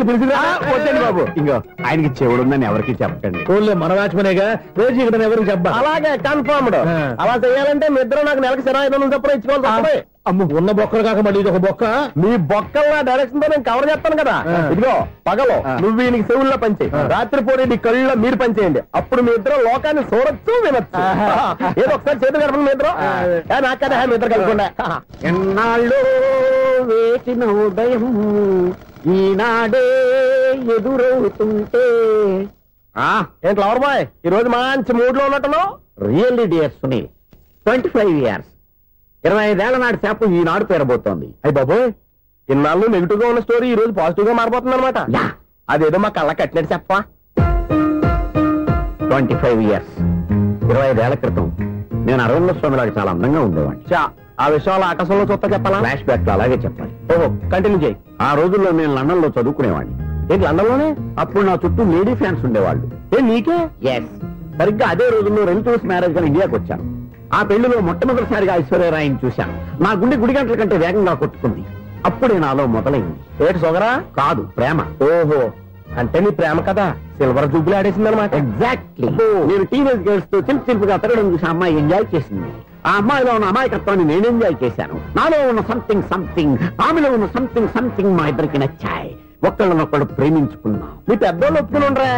వచ్చండి బాబు. ఇంకో ఆయనకి చెవుడుందని ఎవరికి చెప్పకండి. మన వాచ్మెనేగా రోజు ఇక్కడ ఎవరికి చెప్పా. అలాగే కన్ఫర్మ్డ్. అలా చేయాలంటే మీ ఇద్దరు నాకు నెలకి 2500 చొప్పున ఇచ్చుకోవాలి. అమ్మ ఉన్న బొక్కలు కాక మళ్ళీ ఇది ఒక బొక్క. మీ బొక్కల డైరెక్షన్ తో నేను కవర్ చేస్తాను కదా. ఇదిగో పగలో నువ్వు వీనికి చెవుల్లో పనిచేయి, రాత్రిపూట నీ కళ్ళలో మీరు పనిచేయండి. అప్పుడు మీ ఇద్దరు లోకాన్ని చూడొచ్చు వినొచ్చు. ఏదో ఒకసారి చేతులు కలపండి మీ ఇద్దరు. నాకదా మీ ఇద్దరు కలపకుండా. ఎన్నాళ్ళు వేసిన ఉదయం ఈనాడే ఎదురవుతుంటే. ఏంటి లవర్ బాయ్ ఈ రోజు మంచి మూడ్ లో ఉన్నట్టును? రియల్లీ డియర్ సునీల్, 25 years 25 ఏళ్ల నాటి చేప ఈనాడు పేరబోతోంది. అయ్యి బాబోయ్ ఇన్నాళ్ళు నెగిటివ్ గా ఉన్న స్టోరీ ఈ రోజు పాజిటివ్ గా మారిపోతుంది అనమాట. అదేదో మా కళ్ళ కట్టినట్టు చెప్పా. 25 years 25 ఏళ్ల క్రితం నేను అరవింద స్వామి లాగా చాలా అందంగా ఉండేవాడిని. ఆ విషయాలు ఆకాశంలో చూస్తా చెప్పాలా? ఫ్లాష్ బ్యాక్ లో అలాగే చెప్పాలి. ఓహో కంటిన్యూ చేయి. ఆ రోజుల్లో నేను లండన్ లో చదువుకునేవాడిని. ఏంటి లండన్ లోనే? అప్పుడు నా చుట్టూ లేడీ ఫ్యాన్స్ ఉండేవాళ్ళు. నీకే? ఎస్. సరిగ్గా అదే రోజుల్లో రిలేటివ్స్ మ్యారేజ్ గా ఇండియాకి వచ్చాను. ఆ పెళ్లిలో మొట్టమొదటిసారిగా ఐశ్వర్యరాయని చూశాను. నా గుండె గుడి గంటల కంటే వేగంగా కొట్టుకుంది. అప్పుడే నాలో మొదలైంది. ఏటి సొగరా? కాదు, ప్రేమ. ఓహో అంటే నీ ప్రేమ కదా సిల్వర్ జూబ్లీ ఆడేసింది అనమాట. ఎగ్జాక్ట్లీ. నేను టీనేజ్ గర్ల్స్ తో చిలుపుగా తిరగడం చూసి అమ్మాయి ఎంజాయ్ చేసింది. ఆ అమ్మాయిలో ఉన్న అమాయకత్వాన్ని నేను ఎంజాయ్ చేశాను. నాలో ఉన్న సంథింగ్ ఆమెలో ఉన్న సంథింగ్ మా ఇద్దరికి నచ్చాయి. ఒక్కళ్ళనొక్కడు ప్రేమించుకున్నాం. నీ పెద్దోళ్ళు ఒప్పుకుని ఉండరా?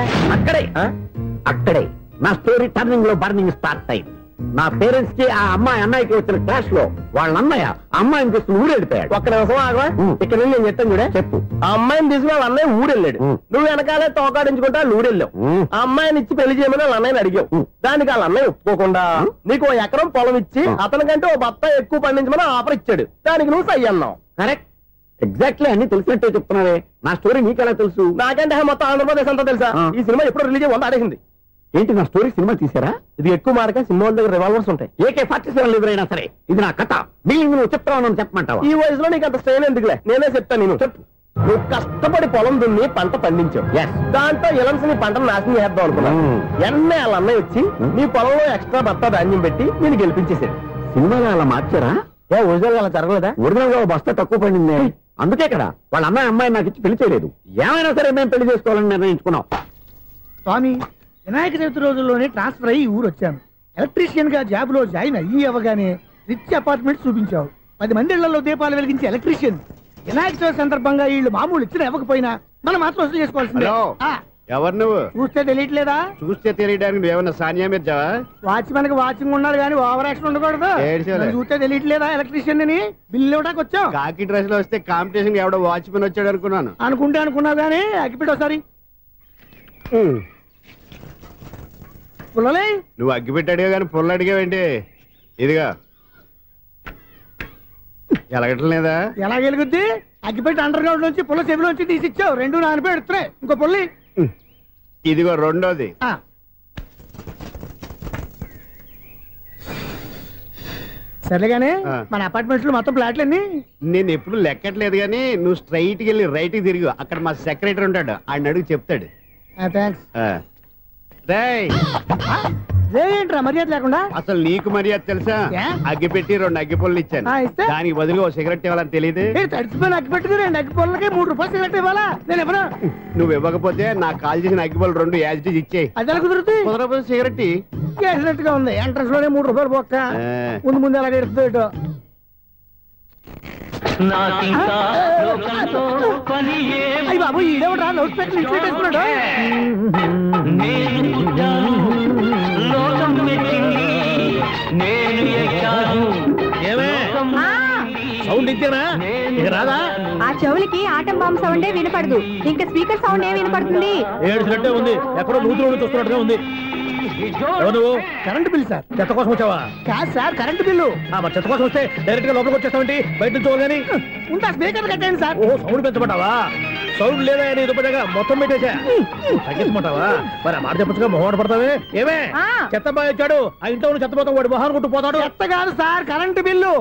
అక్కడే నా స్టోరీ టర్నింగ్ లో బర్నింగ్ స్టార్ట్ అయింది. నా పేరెంట్స్ కి ఆ అమ్మాయి అన్నయ్యకి వచ్చిన క్లాష్ లో వాళ్ళ అన్నయ్య అమ్మాయిని తీసుకుని ఊరెళ్ళిపోయాడు. ఒక్క నిమిషం ఆగవా? ఇక్కడ నుంచి నేను చెప్తాను చూడే. చెప్పు. ఆ అమ్మాయిని తీసుకుని వాళ్ళ అన్నయ్య ఊరెళ్ళాడు. నువ్వు వెనకాలే తోకాడించుకుంటా ఊరెళ్ళావు. ఆ అమ్మాయిని ఇచ్చి పెళ్లి చేయమని వాళ్ళ అన్నయ్యని అడిగావు. దానికి వాళ్ళ అన్నయ్య ఒప్పుకోకుండా నీకు 1 ఎకరం పొలం ఇచ్చి అతనికంటే 1 బత్త ఎక్కువ పండించమని ఆఫర్ ఇచ్చాడు. దానికి నువ్వు సై అన్నావు. కరెక్ట్. ఎగ్జాక్ట్లీ అన్ని తెలిసినట్టే చెప్తున్నావే. నా స్టోరీ నీకెలా తెలుసు? నాకంటే మొత్తం ఆంధ్రప్రదేశ్ అంతా తెలుసా? ఈ సినిమా ఎప్పుడు రిలీజ్ అయ్యి 100 ఆడేసింది. ఏంటి నా స్టోరీ సినిమా తీసారా? ఇది ఎక్కువ మార్గా సినిమా వాళ్ళ దగ్గర రివాల్వర్స్ ఉంటాయి. AK-47 ఎదురైనా సరే ఇది నా కథ. నువ్వు చెప్తావు చెప్పమంటావా? ఈ వయసులో నీకు అంత స్ట్రెయిన్ ఎందుకులే, నేనే చెప్తాను. నేను చెప్పు. నువ్వు కష్టపడి పొలం దున్ని పంట పండించావు. దాంతో ఇలమ్స్ నీ పంటను నాశనం చేద్దాం అనుకున్నావు. ఎన్నే వాళ్ళ అన్నయ్య వచ్చి నీ పొలంలో ఎక్స్ట్రా బత్తా ధాన్యం పెట్టి నేను గెలిపించేసాడు. సినిమాలో అలా మార్చారా? ఒరిజినల్ అలా జరగలేదా? ఒరిజినల్ గా బస్తా తక్కువ పండింది. అందుకే కదా వాళ్ళ అమ్మాయి నాకు ఇచ్చి పెళ్లి చేయలేదు. ఏమైనా సరే మేము పెళ్లి చేసుకోవాలని నిర్ణయించుకున్నాం. స్వామి వినాయక చవితి రోజుల్లోనే ట్రాన్స్ఫర్ అయ్యి ఊరు వచ్చాను. ఎలక్ట్రీషియన్ గా జాబ్ లో జాయిన్ అయ్యి అవగానే రిచ్ అపార్ట్మెంట్ చూపించావు. 10 మంది ఇళ్లలో దీపాలు వెలిగించే ఎలక్ట్రీషియన్. వినాయక చవితి సందర్భంగా వీళ్ళు మామూలు ఇచ్చిన ఇవ్వకపోయినా మనం మాత్రం వసూలు చేసుకోవాల్సిందే. ఎవరు నువ్వు? చూస్తే తెలియట్లేదా? చూస్తే తెలియడానికి నువ్వేమన్నా సానియా మీర్జావా? వాచ్మెన్ కి వాచింగ్ ఉండాలి కానీ ఓవర్ యాక్షన్ ఉండకూడదు. చూస్తే తెలియట్లేదా ఎలక్ట్రీషియన్ అని? బిల్లు ఇవ్వడానికి వచ్చాం. కాకి డ్రెస్ లో వస్తే కాంపిటీషన్ ఎవడో వాచ్మెన్ వచ్చాడు అనుకున్నాను. అనుకున్నావు కానీ అగ్గిపెట్టి ఒకసారి. పుల్లలే నువ్వు అగ్గిపెట్టి అడిగా కానీ పుల్ల అడిగావేంటి? ఇదిగా ఎలగటం లేదా? ఎలా వెలుగుద్ది? అగ్గిపెట్టి అండర్ గ్రౌండ్ నుంచి పుల్ల చెవిలోంచి తీసిచ్చావు. 2 నానిపోయి ఎడుతున్నాయి. ఇంకో పుల్లి. ఇదిగో రెండోది. సరేగానే మన అపార్ట్మెంట్స్ లో మొత్తం ఫ్లాట్లు అన్ని నేను ఎప్పుడు లెక్కట్లేదు కానీ నువ్వు స్ట్రైట్ కి వెళ్ళి రైట్ కి తిరిగి అక్కడ మా సెక్రటరీ ఉంటాడు. ఆయన అడుగు చెప్తాడు. థ్యాంక్స్. ఏంట్రా మర్యాద లేకుండా? అసలు నీకు మర్యాద తెలుసా? అగ్గి పెట్టి 2 అగ్గి పుల్లలు ఇచ్చాను. దానికి బదులుగా 1 సిగరెట్ ఇవ్వాలని తెలియదు. తడిచిపోయిన అగ్గి పెట్టి 2 అగ్గి పుల్లలకి 3 రూపాయలు సిగరెట్ ఇవ్వాలా? నేను ఇవ్వను. నువ్వు ఇవ్వకపోతే నాకు కాల్ చేసిన అగ్గి పుల్లలు 2 యాజిటీస్ ఇచ్చేయి. అది ఎలా కుదురుతుంది? కుదరకపోతే సిగరెట్ చేసినట్టుగా ఉంది. ఎంట్రన్స్ లోనే 3 రూపాయలు పోక్క. ముందు ఎలా ఎడుతుంది ఇటు. అయ్యి బాబు ఈడేవడా లౌడ్ స్పీకర్ ఇంట్లో పెట్టేసుకున్నాడు. సౌండ్ ఇచ్చానా? ఇక రాదా? ఆ చెవులకి ఆటం బాంబు సౌండే వినపడదు. ఇంకా స్పీకర్ సౌండ్ ఏ వినపడుతుంది? ఏడ్చినట్టే ఉంది. ఎక్కడో నూతులు చూస్తున్నట్టుగా ఉంది. నువ్వు కరెంట్ బిల్ సార్. చెత్త కోసం వచ్చావా? కాదు సార్, కరెంట్ బిల్లు. మరి చెత్త కోసం వస్తే డైరెక్ట్ గా లోపలికి వచ్చేస్తావంటి? బయట నుంచి కానీ ఉంటా. స్పీకర్ కట్టండి సార్. ఓ సౌండ్ పెంచమంటావా? సౌండ్ లేదా నీ దుబ్బగా మొత్తం పెట్టేసా. తగ్గించమంటావా? మరి ఆ మాట చెప్పచ్చుగా మొహమాట పడతావే. ఏమే చెత్త బాగా ఇచ్చాడు. ఆ ఇంట్లో చెత్త పోతాం. వాడు మొహాన్ని కొట్టు పోతాడు. చెత్త కాదు sir, current bill.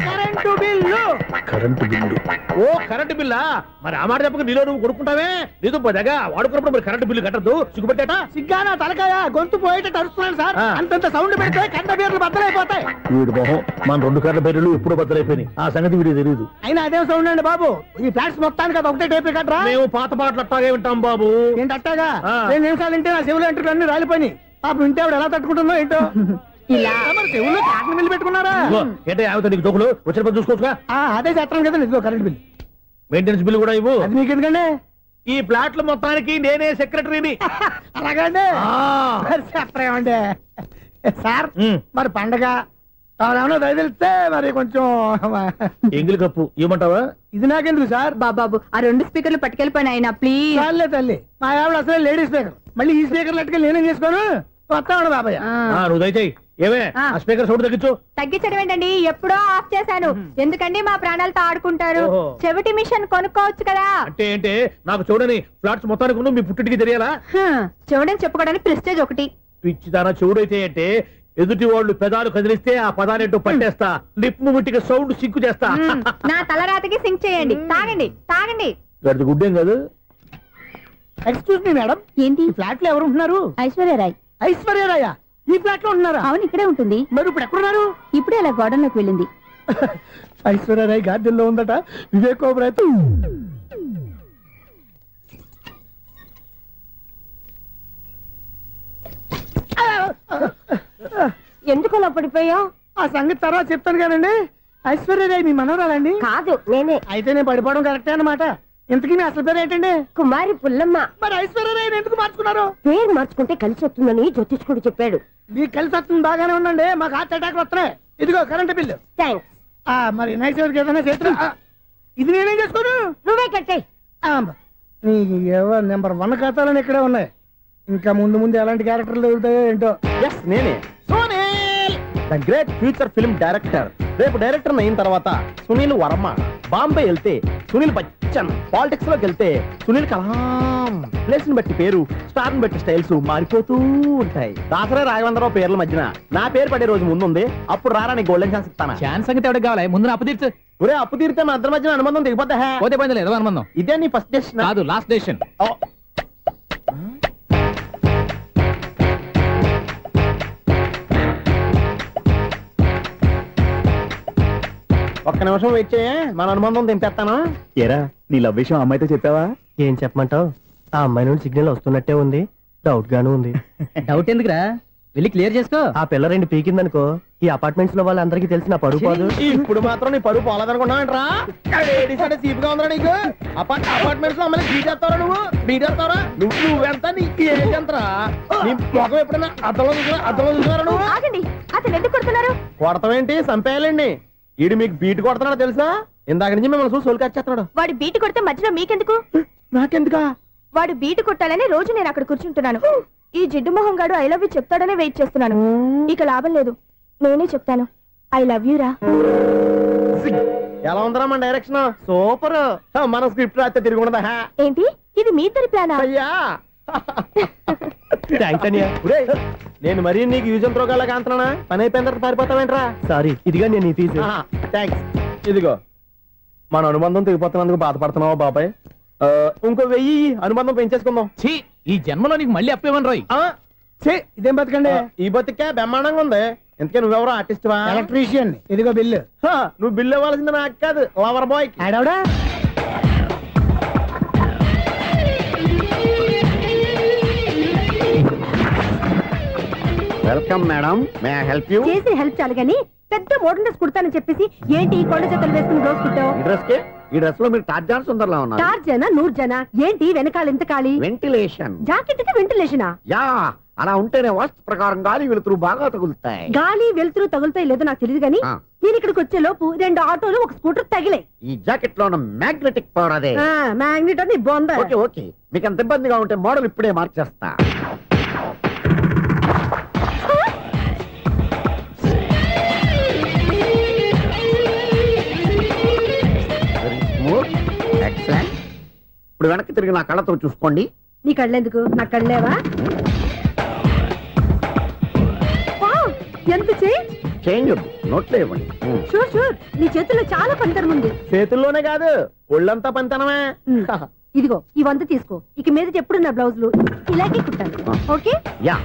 Current bill. ఓ కరెంటు బిల్లా? మరి ఆ మాట చెప్పక నీలో నువ్వు కొడుకుంటావే. నీ దుబ్బగా వాడుకున్నప్పుడు మరి కరెంటు బిల్లు కట్టద్దు. సిగ్గుపెట్టేట? సిగ్గానా తలకాయ? గొంతు పోయేటట్టు అరుస్తున్నాను సార్. అంతంత సౌండ్ పెడితే కంట బీర్లు బద్దలైపోతాయి. వీడు మొహం మన 2 కర్ల బీర్లు ఎప్పుడో బద్దలైపోయినాయి. ఆ సంగతి వీడికి తెలియదు. అయినా అదే సౌండ్ అండి బాబు. ఈ ఫ్లాట్స్ మొత్తానికి అది ఒకటే టైప్ కట్టరా? మేము పాత పాటలు అట్టాగే వింటాం బాబు. ఏంటి అట్టాగా? 2 నిమిషాలు వింటే నా చెవులు ఎంటర్ అన్ని రాలిపోయినాయి. పాపం వింటే ఆవిడ ఎలా తట్టుకుంటుందో ఏంటో. ఇలా మరి చెవుల్లో కాటన్ బిల్లు పెట్టుకున్నారా? ఏంటో ఆమెతో నీకు దోకులు వచ్చిన పని చూసుకోవచ్చుగా. అదే చేస్తాను కదా. ఇదిగో కరెంట్ బిల్. మెయింటెనెన్స్ బిల్లు కూడా ఇవ్వు. అది మీకు ఎందుకండి? ఈ ప్లాట్ల మొత్తానికి నేనే సెక్రటరీని. అలాగండి. చెప్పరేమండి సార్. మరి పండగ ఏమన్నా దయదలిస్తే మరి కొంచెం ఎంగిలి కప్పు ఇవ్వమంటావా? ఇది నాకెందుకు సార్? బాబాబు ఆ 2 స్పీకర్లు పట్టుకెళ్ళిపోయిన ఆయన ప్లీజ్. చాలే తల్లి. మా ఆవిడ అసలే లేడీ స్పీకర్. మళ్ళీ ఈ స్పీకర్లు అట్టుకెళ్ళి నేనేం చేసుకోను? వస్తాడు బాబాయ్. నువ్వు దయచేయి. ఏమే ఆ స్పీకర్ సౌండ్ తగ్గించు. తగ్గించడం ఏంటండి? ఎప్పుడో ఆఫ్ చేశాను. ఎందుకండి మా ప్రాణాలతో ఆడుకుంటారు? చెవిటి మిషన్ కొనుక్కోవచ్చు కదా. అంటే ఏంటే నాకు చూడని ఫ్లాట్స్ మొత్తానికి మీ పుట్టింటికి తెలియాలా? చెవుడని చెప్పుకోవడానికి ప్రెస్టేజ్ ఒకటి. పిచ్చిదానా చెవుడైతే అంటే ఎదుటి వాళ్ళు పెదాలు కదిలిస్తే ఆ పదాలేంటో పట్టేస్తా. లిప్ ముట్టికి సౌండ్ సింకు చేస్తా. నా తలరాతకి సింక్ చేయండి. తాగండి తాగండి. గడిది గుడ్డేం కాదు. Excuse me madam. ఏంటి? ఫ్లాట్ లో ఎవరు ఉంటున్నారు? ఐశ్వర్యరాయ్. ఐశ్వర్యరాయ ఈ ఫ్లాట్ లో ఉంటున్నారా? అవును, ఇక్కడే ఉంటుంది. మరి ఇప్పుడు ఎక్కడున్నారు? ఇప్పుడే అలా గోడంలోకి వెళ్ళింది. ఐశ్వర్యరాయ్ గార్డెన్ లో ఉందట. వివేక్ ఓబరాయ్ ఎందుకు అలా పడిపోయావు? ఆ సంగతి తర్వాత చెప్తాను కానండి. ఐశ్వర్యరాయ్ మీ మనవరాలండి? కాదు, నేనే. అయితే నేను పడిపోవడం కరెక్టే అన్నమాట. ఇంతకీ మీ అసలు పేరు ఏంటండి? కుమారి పుల్లమ్మ. మరి ఐశ్వర్యరాయ్ ఎందుకు మార్చుకున్నారు? పేరు మార్చుకుంటే కలిసి వస్తుందని జ్యోతిష్కుడు చెప్పాడు. మీకు కలిసి వస్తుంది. బాగానే ఉండండి. మాకు హార్ట్ అటాక్ వస్తున్నాయి. ఇదిగో కరెంట్ బిల్లు. థ్యాంక్స్. మరి నైట్ ఏదైనా చేస్తా. ఇది నేనేం చేసుకోను? నువ్వే కట్టే. నెంబర్ 1 ఖాతాలని ఇక్కడే ఉన్నాయి. ఇంకా ముందు ముందు ఎలాంటి క్యారెక్టర్లు దొరుకుతాయో ఏంటో. నేనే the great future film director. రేపు డైరెక్టర్ అయిన తర్వాత సునీల్ వర్మ. బాంబే వెళ్తే సునీల్ బచ్చన్. పాలిటిక్స్ లోకి వెళ్తే సునీల్ కలాం. ప్లేస్ ని బట్టి పేరు, స్టార్ ని బట్టి స్టైల్స్ మారిపోతూ ఉంటాయి. దాసరా రాఘవేంద్రరావు పేర్ల మధ్యన నా పేరు పడే రోజు ముందుంది. అప్పుడు రారా నీ గోల్డెన్ ఛాన్స్ ఇస్తాను. ఛాన్స్ సంగతి ఎవరికి కావాలి? ముందు అప్పు తీర్చు. ఒరే అప్పు తీరితే మన ఇద్దరి మధ్యన అనుబంధం దిగిపోతా. పోతే పోయింది లేదు అనుబంధం. ఇదే నీ ఫస్ట్ డెస్టినేషన్ కాదు, లాస్ట్ డెసిషన్. ఒక్క నిమిషం వెయిట్ చేయ, మన అనుబంధం దింపేస్తాను. ఏరా నీ లవ్ విషయం అమ్మాయితో చెప్పావా? ఏం చెప్పమంటావు? ఆ అమ్మాయి నుండి సిగ్నల్ వస్తున్నట్టే ఉంది. డౌట్ గాను ఉంది. డౌట్ ఎందుకురా? వెళ్ళి క్లియర్ చేసుకో. ఆ పిల్ల 2 పీకిందనుకో ఈ అపార్ట్మెంట్స్ లో వాళ్ళందరికీ తెలిసిన పరుగు పోదు. ఇప్పుడు మాత్రం నీ పరువు పోలేదనుకున్నావేంట్రా? సీపుగా ఉందా నీకు? అపార్ట్మెంట్స్ లో అమ్మని బీటేస్తారా నువ్వెంత నీకు ఏంటంతరా? నీ ముఖం ఎప్పుడైనా అద్దంలో చూసారా నువ్వు? ఆగండి, అతను ఎందుకు కొడుతున్నారు? కొడతావేంటి? చంపేయాలండి. ఈడు మీకు బీట్ కొడుతున్నాడు తెలుసా? ఇందాక నుంచి మిమ్మల్ని చూసి సోల్కొచ్చేస్తున్నాడు. వాడు బీటు కొడితే మధ్యలో మీకెందుకు? నాకెందుకా? వాడు బీటు కొట్టాలని రోజు నేను అక్కడ కూర్చుంటున్నాను. ఈ జిడ్డు మొహం గాడు ఐ లవ్ యూ చెప్తాడనే వెయిట్ చేస్తున్నాను. ఇక లాభం లేదు, నేనే చెప్తాను ఐ లవ్ యూ రా. ఎలా ఉందరా మన డైరెక్షన్? సూపర్. మన స్క్రిప్ట్ రాస్తే తిరిగి ఉండదా? ఏంటి ఇది మీ ఇద్దరి ప్లానా? అయ్యా నేను మరీ నీకు యూజ్ ఎంతో గల కాంతనా? పని అయిపోయిన తర్వాత పారిపోతావేంట్రా? సారీ, ఇదిగా నేను ఈ ఫీజు. థ్యాంక్స్. ఇదిగో మన అనుబంధం తెగిపోతున్నందుకు బాధపడుతున్నావా బాబాయ్? ఇంకో 1000 అనుబంధం పెంచేసుకుందాం. ఛీ, ఈ జన్మలో నీకు మళ్ళీ అప్పేమని రాయి. ఇదేం బతకండి? ఈ బతికే బ్రహ్మాండంగా ఉంది. ఎందుకే నువ్వెవరో ఆర్టిస్ట్ వా? ఎలక్ట్రీషియన్. ఇదిగో బిల్లు. నువ్వు బిల్లు ఇవ్వాల్సింది నాకు కాదు, లవర్ బాయ్. ఆడవడా? Welcome madam, may I help you? చేసి హెల్ప్ చాలు గానీ పెద్ద మోడల్ డ్రెస్ కుడతానని చెప్పేసి ఏంటి ఈ కొండ జతలు వేసుకుని రోజు కుట్టావు? ఈ డ్రెస్ లో మీరు టార్జాన్ సుందర్లా ఉన్నారు. టార్జనా నూర్జనా ఏంటి వెనకాల ఇంత ఖాళీ? వెంటిలేషన్. జాకెట్ కి వెంటిలేషనా? యా, అలా ఉంటేనే వాస్తు ప్రకారం గాలి వెలుతురు బాగా తగులుతాయి. గాలి వెలుతురు తగులుతాయి లేదో నాకు తెలియదు గానీ నేను ఇక్కడికి వచ్చే లోపు 2 ఆటోలు ఒక స్కూటర్ తగిలే. ఈ జాకెట్ లో ఉన్న మ్యాగ్నెటిక్ పవర్ అదే. మ్యాగ్నెట్ అని బొంద. ఓకే ఓకే, మీకు అంత ఇబ్బందిగా ఉంటే మోడల్ ఇప్పుడే మార్చేస్తా. ఇప్పుడు వెనక్కి తిరిగి నా కళ్ళతో చూసుకోండి. నీ కళ్ళెందుకు? నా కళ్ళేవా? ఎంత చేంజ్ వద్దు, నోట్లో ఇవ్వండి. షూర్ షూర్, నీ చేతుల్లో చాలా పంతరం ఉంది. చేతుల్లోనే కాదు, ఒళ్ళంతా పంతనమే. ఇదిగో ఈ 100 తీసుకో. ఇక మీద ఎప్పుడు నా బ్లౌజులు ఇలాగే కుట్టాను. ఓకే? యా.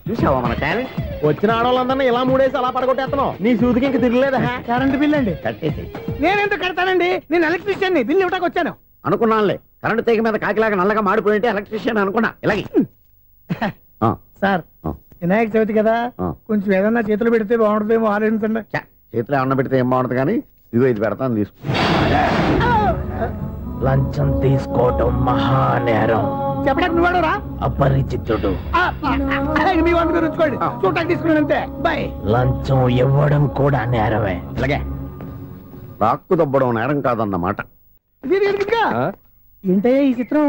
చూసావా మన టాలెంట్? వచ్చిన ఆడవాళ్ళందరినీ ఇలా మూడేసి అలా పడగొట్టేస్తున్నావు. నీ సూదికి ఇంక తిరగలేదా? కరెంట్ బిల్ అండి. కట్టేసి. నేనెందుకు కడతానండి? నేను ఎలక్ట్రీషియన్. బిల్ ఇవ్వడానికి వచ్చాను. అనుకున్నానులే, కరెంట్ తీగ మీద కాకిలాగా నల్లగా మాడిపోయింటే ఎలక్ట్రీషియన్ అనుకున్నా. ఇలాగే సార్, వినాయక చవితి కదా, కొంచెం ఏదన్నా చేతులు పెడితే బాగుంటుందేమో ఆలోచించండి. చేతిలో ఏమన్నా పెడితే ఏం బాగుంటుంది కానీ ఇదిగో ఇది పెడతాను, తీసుకో. లంచం తీసుకోవటం మహానేరం. చెప్పడానికి నువ్వాడరా? అపరిచితుడు. మీ వంట మీరు ఉంచుకోండి, చూడటానికి తీసుకున్నాను అంతే. బాయ్. లంచం ఇవ్వడం కూడా నేరమే. ఇలాగే రాక్కు దబ్బడం నేరం కాదన్నమాట. ఏంటయ్యా ఈ చిత్రం?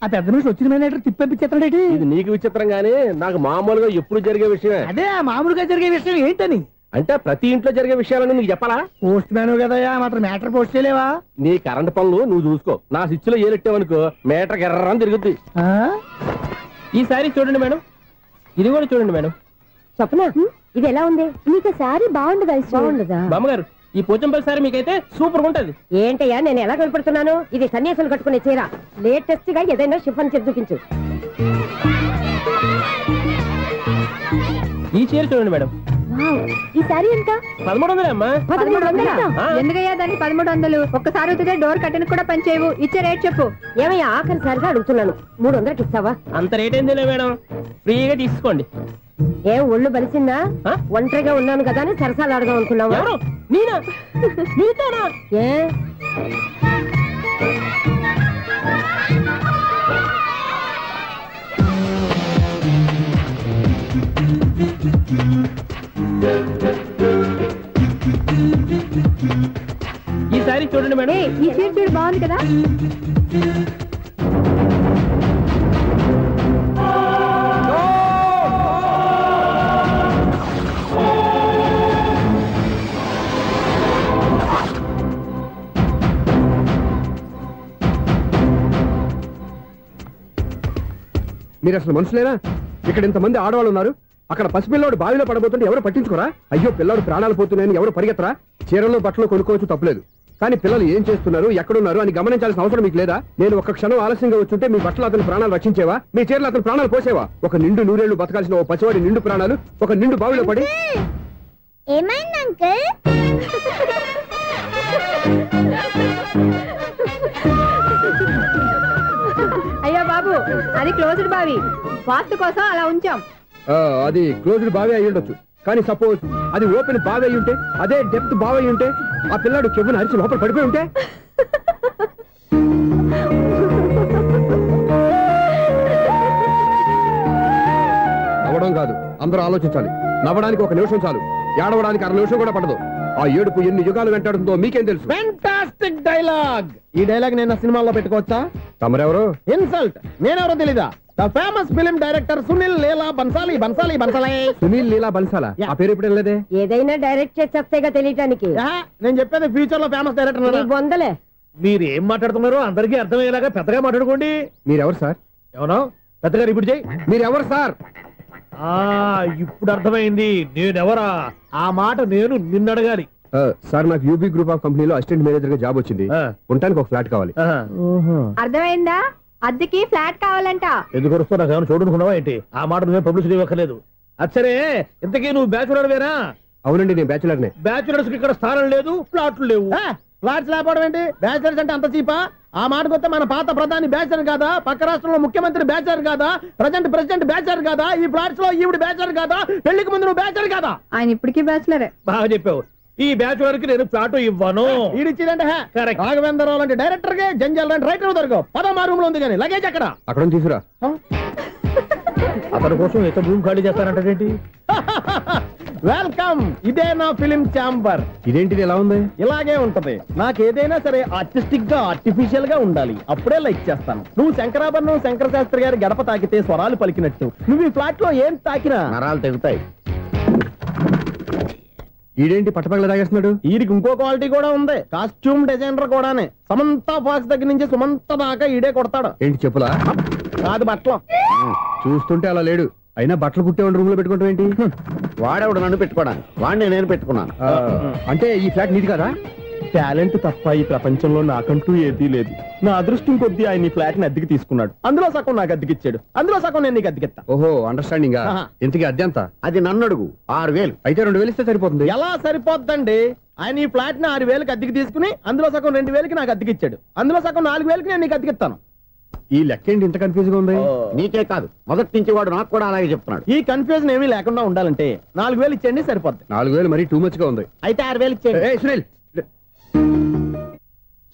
ఆ పెద్ద మనిషి వచ్చిన మేనేటర్ తిప్పించేస్తాడేటి? ఇది నీకు విచిత్రం గానీ నాకు మామూలుగా ఎప్పుడు జరిగే విషయమే. అదే మామూలుగా జరిగే విషయం ఏంటని? అంటే ప్రతి ఇంట్లో జరిగే విషయాలని నీకు చెప్పాలా? పోస్ట్ మ్యాన్ కదయ్యా, మాత్రం మ్యాటర్ పోస్ట్ చేయలేవా? నీ కరెంట్ పనులు నువ్వు చూసుకో. నా స్విచ్ లో ఏలెట్టావనుకో మీటర్ ఎర్రని తిరుగుద్ది. ఈసారి చూడండి మేడం, ఇది కూడా చూడండి మేడం. చెప్పనా? ఇది ఎలా ఉంది? నీకు సారీ బాగుండదా? బాగుండదా? బామ్మగారు, ఈ పోచంపల్లి సారీ మీకైతే సూపర్ ఉంటది. ఏంటయ్యా నేను ఎలా కనపడుతున్నాను? ఇది సన్యాసులు కట్టుకునే చీర. లేటెస్ట్ గా ఏదైనా షిఫాన్ చేసి చూపించు. ఈ చీర చూడండి మేడం. ఈ సారీ ఎంత? 1300 అమ్మా. 1300? ఎందుకయ్యా దానికి 1300? ఒక్కసారి అవుతుందే డోర్ కట్టిన కూడా పనిచేయవు. ఇచ్చే రేట్ చెప్పు. ఏమయ్యా ఆఖరిసారిగా అడుగుతున్నాను, 300కి ఇస్తావా? అంత రేట్ ఏందిలే మేడం, ఫ్రీగా తీసుకోండి. ఏం ఒళ్ళు బలిసిందా? ఒంటరిగా ఉన్నాను కదా అని సరసాలు అడదాం అనుకున్నావా? ఎవరు? నేనా? నీతోనా? ఏ ఈ సారీ చూడండి మేడం. ఈ చీర చూడు, బాగుంది కదా? మీరు అసలు మనుషులేనా? ఇక్కడ ఇంతమంది ఆడవాళ్ళు ఉన్నారు, అక్కడ పసిపిల్లాడు బావిలో పడబోతుంటే ఎవరు పట్టించుకోరా? అయ్యో పిల్లాడు ప్రాణాలు పోతున్నాయని ఎవరు పరిగెత్తరా? చీరలో బట్టలు కొనుక్కోవచ్చు, తప్పులేదు. కానీ పిల్లలు ఏం చేస్తున్నారు, ఎక్కడున్నారు అని గమనించాల్సిన అవసరం మీకు లేదా? నేను ఒక క్షణం ఆలస్యంగా వచ్చుంటే మీ బట్టలు అతని ప్రాణాలు రక్షించేవా? మీ చీరలు అతని ప్రాణాలు పోసేవా? ఒక నిండు 100 ఏళ్లు బతకాల్సిన ఓ పసివాడి నిండు ప్రాణాలు ఒక నిండు బావిలో పడి. ఏమైంది అంకుల్? అయ్యో బాబు, అది క్లోజ్డ్ బావి, వాస్తు కోసం అలా ఉంచాం. అది క్లోజ్డ్ బావి అయి ఉండొచ్చు, కానీ సపోజ్ అది ఓపెన్ బావై ఉంటే, అదే డెప్త్ బావై ఉంటే, ఆ పిల్లాడు కెవ్వును అరిచి లోపల పడిపోయి ఉంటే, నవ్వడం కాదు, అందరూ ఆలోచించాలి. నవ్వడానికి 1 నిమిషం చాలు, ఏడవడానికి 1/2 నిమిషం కూడా పడదు. ఆ ఏడుపు ఎన్ని యుగాలు వెంటాడుతుందో మీకేం తెలుసు? Fantastic dialogue. ఈ డైలాగ్ నేను సినిమాలో పెట్టుకోవచ్చా? తమరెవరు? ఇన్సల్ట్. నేనెవరో తెలీదా? The famous film director Sunil Leela Bansali. Sunil Leela బన్సాలా? ఆ పేరు ఇప్పుడు లేదే. ఏదైనా డైరెక్ట్ చేసేస్తేగా తెలియటానికి. నేను చెప్పేది ఫ్యూచర్ లో ఫేమస్ డైరెక్టర్. బొందలే. మీరు ఏం మాట్లాడుతున్నారో అందరికీ అర్థమయ్యేలాగా పెద్దగా మాట్లాడుకోండి. మీరెవరు సార్? ఎవరో పెద్దగా రిపీట్ చేయి. మీరెవరు సార్? ఇప్పుడు అర్థమైంది నేనెవరా. ఆ మాట నేను నిన్ను అడగాలి. సార్, నాకు యూబీ గ్రూప్ ఆఫ్ కంపెనీలో అసిస్టెంట్ మేనేజర్ గా జాబ్ వచ్చింది. ఉండటానికి ఒక ఫ్లాట్ కావాలి. అర్థమైందా? అద్దెకి ఫ్లాట్ కావాలంట. ఎందుకు వస్తున్నా నాకు ఏమైనా చూడనుకున్నావా ఏంటి? ఆ మాట నువ్వే పబ్లిసిటీ ఇవ్వక్కర్లేదు. అచ్చరే, ఇంతకీ నువ్వు బ్యాచులర్ వేరా? అవునండి, నేను బ్యాచులర్నే. బ్యాచులర్స్ కి ఇక్కడ స్థానం లేదు, ఫ్లాట్లు లేవు. ఫ్లాట్స్ లేకపోవడం ఏంటి? బ్యాచులర్స్ అంటే అంత చీపా? ఆ మాటకొస్తే మన పాత ప్రధాని బ్యాచర్ కాదా? పక్క రాష్ట్రంలో ముఖ్యమంత్రి బ్యాచర్ కాదా? ప్రెసిడెంట్ బ్యాచర్ కాదా? ఈ ఫ్లాట్స్ లో ఈవిడ బ్యాచర్ కాదా? పెళ్లికి ముందు నువ్వు బ్యాచర్ కాదా? ఆయన ఇప్పటికీ బ్యాచులరే. బాగా చెప్పావు. ఈ బ్యాచులర్ కి నేను ఫ్లాట్ ఇవ్వను. ఈడిచ్చిందంటే రాఘవేంద్రరావు లాంటి డైరెక్టర్ కి జంజల్ లాంటి రైటర్ దొరకవు. 10వ రూమ్ లో ఉంది కానీ లగేజ్ అక్కడ తీసుకురా. అతని కోసం ఎంత రూమ్ ఖాళీ చేస్తానంటే వెల్కమ్. ఇదే నా ఫిలిం ఛాంబర్. ఇదేంటిది ఎలా ఉంది? ఇలాగే ఉంటది. నాకు ఏదైనా సరే ఆర్టిస్టిక్ గా ఆర్టిఫిషియల్ గా ఉండాలి, అప్పుడే లైక్ చేస్తాను. నువ్వు శంకరాభరణం శంకర శాస్త్రి గారి గడప తాకితే స్వరాలు పలికినట్టు నువ్వు ఈ ఫ్లాట్ లో ఏం తాకినా నరాలు తెగుతాయి. ఈడేంటి పట్టపగల తాగేస్తున్నాడు? వీరికి ఇంకో క్వాలిటీ కూడా ఉంది. కాస్ట్యూమ్ డిజైనర్ కూడానే. సమంత ఫాక్స్ దగ్గర నుంచి సుమంత దాకా ఈడే కొడతాడు. ఏంటి చెప్పులా? కాదు, బట్టలు. చూస్తుంటే అలా లేడు. అయినా బట్టలు కుట్టేవాడి రూమ్ లో పెట్టుకుంటాం ఏంటి? వాడేవాడు నన్ను పెట్టుకోవడానికి, వాడిని నేను పెట్టుకున్నాను. అంటే ఈ ఫ్లాట్ నీది కదా? టాలెంట్ తప్ప ఈ ప్రపంచంలో నాకంటూ ఏదీ లేదు. నా అదృష్టం కొద్దీ ఆయన ఈ ఫ్లాట్ ని అద్దెకి తీసుకున్నాడు. అందులో సగం నాకు అద్దెకిచ్చాడు, అందులో సగం నేను నీకు అద్దెకిస్తా. ఓహో, అండర్స్టాండింగ్. ఇంతకీ అద్దె ఎంత? అది నన్ను అడుగు. 6,000. అయితే 2,000 ఇస్తే సరిపోతుంది. ఎలా సరిపోద్దండి? ఆయన ఈ ఫ్లాట్ ని 6,000కి అద్దెకి తీసుకుని అందులో సగం 2,000కి నాకు అద్దెకిచ్చాడు, అందులో సగం 4,000కి నేను నీకు అద్దెకిస్తాను. ఈ లెక్క ఏంటి ఇంత కన్ఫ్యూజ్ గా ఉంది? నీకే కాదు, మొదటి నుంచి వాడు నాకు కూడా అలాగే చెప్తున్నాడు. ఈ కన్ఫ్యూజన్ ఏమీ లేకుండా ఉండాలంటే 4,000 ఇచ్చేయండి, సరిపోద్ది. 4,000 మరీ టూ మచ్ గా ఉంది. అయితే 6,000 ఇచ్చేయండి. సునీల్,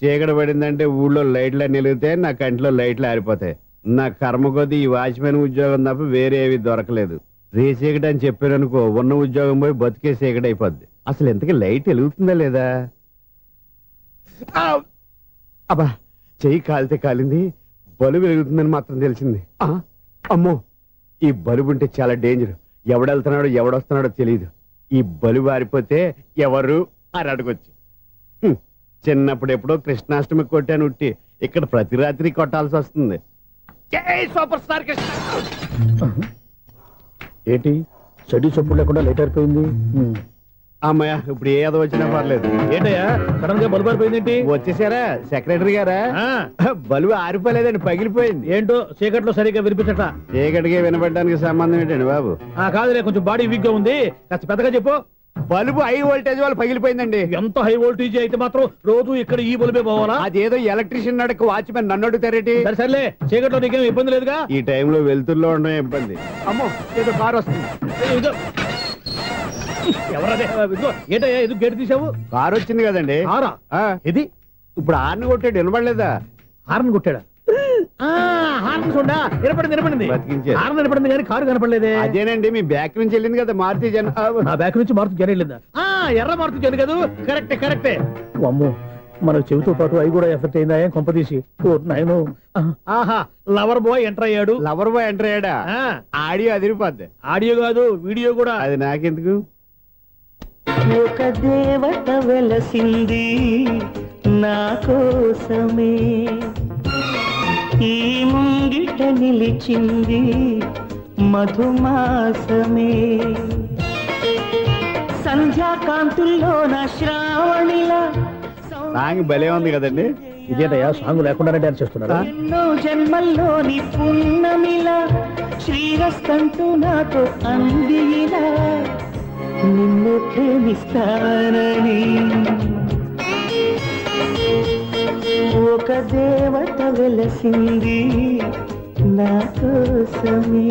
చీకటి పడిందంటే ఊళ్ళో లైట్లు నిలిగితే నా కంట్లో లైట్లు ఆరిపోతాయి. నా కర్మ కొద్దీ ఈ వాచ్మెన్ ఉద్యోగం తప్ప వేరే ఏవి దొరకలేదు. రేసీకటి అని చెప్పారనుకో, ఉన్న ఉద్యోగం పోయి బతికే చీకటి అయిపోద్ది. అసలు ఎంతకీ లైట్ వెలుగుతుందా లేదా? అబ్బా, చెయ్యి కాలితే కాలింది, బలుబు వెలుగుతుందని మాత్రం తెలిసింది. అమ్మో, ఈ బలుబు ఉంటే చాలా డేంజర్. ఎవడెళ్తున్నాడో ఎవడొస్తున్నాడో తెలియదు. ఈ బలుబు ఆరిపోతే ఎవరు అని అడగొచ్చు. చిన్నప్పుడు ఎప్పుడో కృష్ణాష్టమి కొట్టాను ఉట్టి, ఇక్కడ ప్రతి రాత్రి కొట్టాల్సి వస్తుంది. Super star Krishna. ఏంటి చెడు చెప్పుడు లేకుండా లేట్ అయిపోయింది? అమ్మయ్య, ఇప్పుడు ఏదో వచ్చినా పర్లేదు. ఏంటయ్యా సడన్ గా బల్బు ఆరిపోయింది? వచ్చేసారా సెక్రటరీ గారా? బలుబు ఆరిపోలేదండి, పగిలిపోయింది. ఏంటో చీకట్లో సరిగ్గా వినిపించట. చీకటికి వినపడడానికి సంబంధం ఏంటండి బాబు? కాదులే, కొంచెం బాడీ వీక్ గా ఉంది, కాస్త పెద్దగా చెప్పు. బల్బు హై వోల్టేజ్ వాళ్ళు పగిలిపోయిందండి. ఎంత హై వోల్టేజ్ అయితే మాత్రం రోజు ఇక్కడ ఈ బల్బే పోవాలా? అదేదో ఎలక్ట్రీషియన్ నడక వాచ్మెన్ నన్ను అడుగుతారేటి? సర్లే, చీకట్లో నీకేం ఇబ్బంది లేదుగా? ఈ టైంలో వెళ్తుల్లో ఉండడం ఇబ్బంది. అమ్మో, ఏదో కారు వస్తుంది. ఎవరదే? ఏంటయ్యా ఎందుకు గేటు తీసావు? కారు వచ్చింది కదండి. ఇది ఇప్పుడు హార్న్ కొట్టాడు, వినపడలేదా? హార్న్ కొట్టాడా? హార్న్ చూడా వినపడింది, హార్న్ వినపడింది కానీ కారు కనపడలేదే. అదేనండి, మీ బ్యాక్ నుంచి వెళ్ళింది కదా మారుతి జన. నా బ్యాక్ నుంచి మారుతి జన వెళ్ళిందా? ఎర్ర మారుతి జన కదా? కరెక్టే. అమ్మో, మనకు చెవితో పాటు అవి కూడా ఎఫెక్ట్ అయిందా కొంపదీసి? ఆహా, లవర్ బాయ్ ఎంటర్ అయ్యాడు. లవర్ బాయ్ ఎంటర్ అయ్యాడా? ఆడియో అదిరిపోద్ది. ఆడియో కాదు, వీడియో కూడా. అది నాకెందుకు? ఒక దేవత వెలసింది నా కోసమే, ఈ ముంగిట నిలిచింది మధుమాసమే, సంధ్యాకాంతుల్లో నా శ్రావణిలా. సాంగ్ భలే ఉంది కదండి. ఇదేటయ్యా సాంగ్ లేకుండానే డాన్స్ చేస్తున్నారా? ఎన్నో జన్మల్లోని పున్నమిలా శ్రీరస్తంటూ నాతో అందిలా, నిన్ను ప్రేమిస్తానని ఒక దేవత వెలసింది నా కోసమే,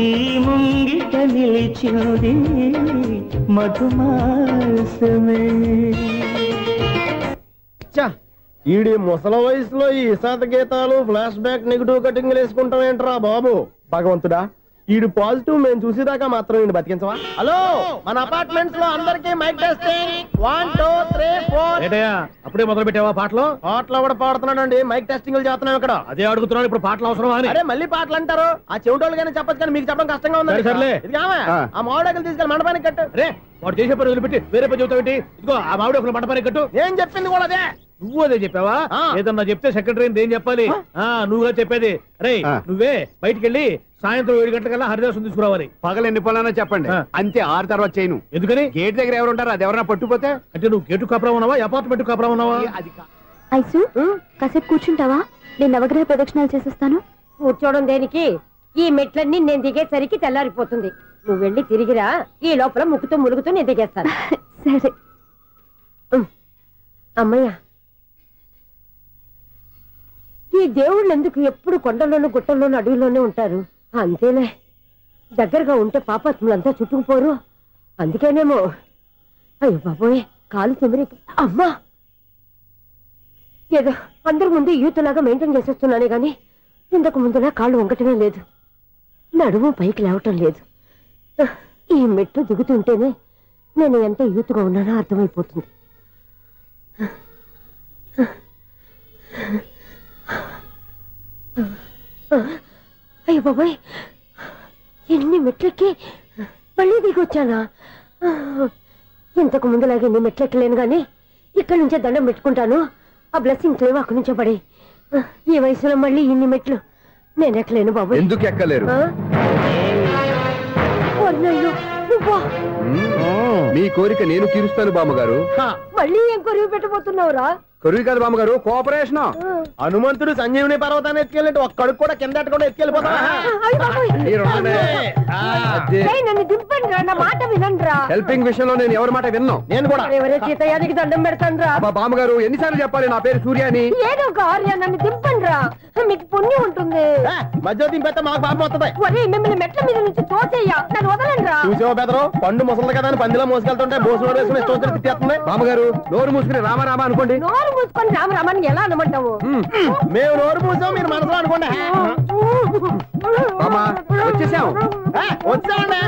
ఈ ముంగిట నిలిచింది మధుమాసమే. ఈడి ముసల వయసులో ఈ ఇసాత గీతాలు ఫ్లాష్ బ్యాక్ నెగిటివ్ కటింగ్ వేసుకుంటాం ఏంట్రా బాబు. భగవంతుడా, ఈడు పాజిటివ్ మేము చూసేదాకా మాత్రం ఈయన బతికించవా? హలో, మన అపార్ట్మెంట్స్ లో అందరికి మైక్ టెస్టింగ్ 1 2 3 4. అప్పుడే మొదలు పెట్టావా పాటలు? పాటలు కూడా పాడుతున్నాడు, మైక్ టెస్టింగ్ చేస్తున్నాం ఇక్కడ. అదే అడుగుతున్నాడు, ఇప్పుడు పాటలు అవసరం అని. అరే మళ్ళీ పాటలు అంటారు, ఆ చెవిటోళ్ళు కానీ చెప్పచ్చు, కానీ మీకు చెప్పడం కష్టంగా ఉంది. సర్లే. ఆ మామిడాకులు తీసుకెళ్ళి మండపానికి కట్టు. అరే వాడు చేసే పని వదిలిపెట్టి వేరే పని చెబుతావు ఏంటి? ఇదిగో ఆ మామిడి ఒకరు మంటపానికి కట్టు. నేను చెప్పింది కూడా అదే. నువ్వు అదే చెప్పావా? ఏదన్నా చెప్తే సెక్రటరీ ఏం చెప్పాలి? నువ్వుగా చెప్పేది. అరే నువ్వే బయటికి వెళ్ళి సాయంత్రం 7 గంటలకల్లా హరిదాసు తీసుకురావాలి. పగలు ఎన్ని పనులైనా చెప్పండి, అంతే 6 తర్వాత చేయను. ఎందుకని? గేట్ దగ్గర ఎవరు ఉంటారు, అది ఎవరైనా పట్టుకుపోతే. అంటే నువ్వు గేటు కాపురా ఉన్నావా, అపార్ట్మెంట్ కాపురా ఉన్నావా? ఐసు కాసేపు కూర్చుంటావా? నేను నవగ్రహ ప్రదక్షిణాలు చేసేస్తాను. కూర్చోవడం దేనికి? ఈ మెట్లన్నీ నేను దిగేసరికి తెల్లారిపోతుంది. నువ్వు వెళ్ళి తిరిగిరా, ఈ లోపల ముక్కుతూ ములుగుతూ నేను దిగేస్తాను. సరే అమ్మయ్య, ఈ దేవుళ్ళు ఎందుకు ఎప్పుడు కొండల్లోనూ గుట్టల్లోనూ అడవిలోనే ఉంటారు? అంతేలే, దగ్గరగా ఉంటే పాపాత్ములంతా చుట్టుకుపోరు. అందుకేనేమో. అయ్యో బాబోయ్, కాలు తిమిరి. అమ్మా, ఏదో అందరి ముందు యూత్లాగా మెయింటైన్ చేసేస్తున్నానే గాని ఇంతకు ముందులా కాళ్ళు వంకటమే లేదు, నడుము పైకి లేవటం లేదు. ఈ మెట్టు దిగుతుంటేనే నేను ఎంత యూత్గా ఉన్నానో అర్థమైపోతుంది. అయ్యో బాబాయ్, ఎన్ని మెట్లెక్కి మళ్ళీ దిగొచ్చానా? ఇంతకు ముందులాగే ఎన్ని మెట్లెక్కలేను గాని ఇక్కడి నుంచే దండం పెట్టుకుంటాను. ఆ బ్లెస్సింగ్స్ లేవు అక్కడి నుంచే పడే. ఈ వయసులో మళ్ళీ ఇన్ని మెట్లు నేను ఎక్కలేను బాబు. ఎందుకు ఎక్కలేరు? మీ కోరిక నేను తీరుస్తాను బామ్మగారు. మళ్ళీ ఏం కొరివి పెట్టబోతున్నావురా? కొరివి కాదు బామ్మగారు, కోఆపరేషన్. హనుమంతుడు సంజీవుని పర్వతాన్ని ఎత్తుకెళ్ళి ఒక్కడికి కూడా కింద కూడా ఎత్తుకెళ్ళిపోతా. నన్ను దింపండి రా, నా మాట వినండి రా. హెల్పింగ్ విషయంలో నేను ఎవరి మాట విన్నాను. నేను కూడా ఎవరే సీతయ్యానికి దండం పెడతాను రా. బామ్మగారు ఎన్నిసార్లు చెప్పాలి నా పేరు సూర్య అని? ఏదో ఒక ఆర్య, నన్ను దింపండి రా, మీకు పుణ్యం ఉంటుంది. మధ్య దింపేస్తే మాకు పాపం వస్తుంది. ఒరే మిమ్మల్ని మెట్ల మీద నుంచి తోసేయ్యా, నన్ను వదలండి రా. చూసావా బెదరు, పండు ముసలి కదా అని పందిలో మోసుకెళ్తుంటే బోసులో వేసుకుని ఇష్టం తిట్టేస్తుంది. బామ్మగారు నోరు మూసుకుని రామారామా అనుకోండి. నోరు మూసుకొని రామరామాన్ని ఎలా అనమంటావు? మేము నోరు మూసాం, మీరు మనసులో అనుకోండి. వచ్చేసాం, వచ్చామండి.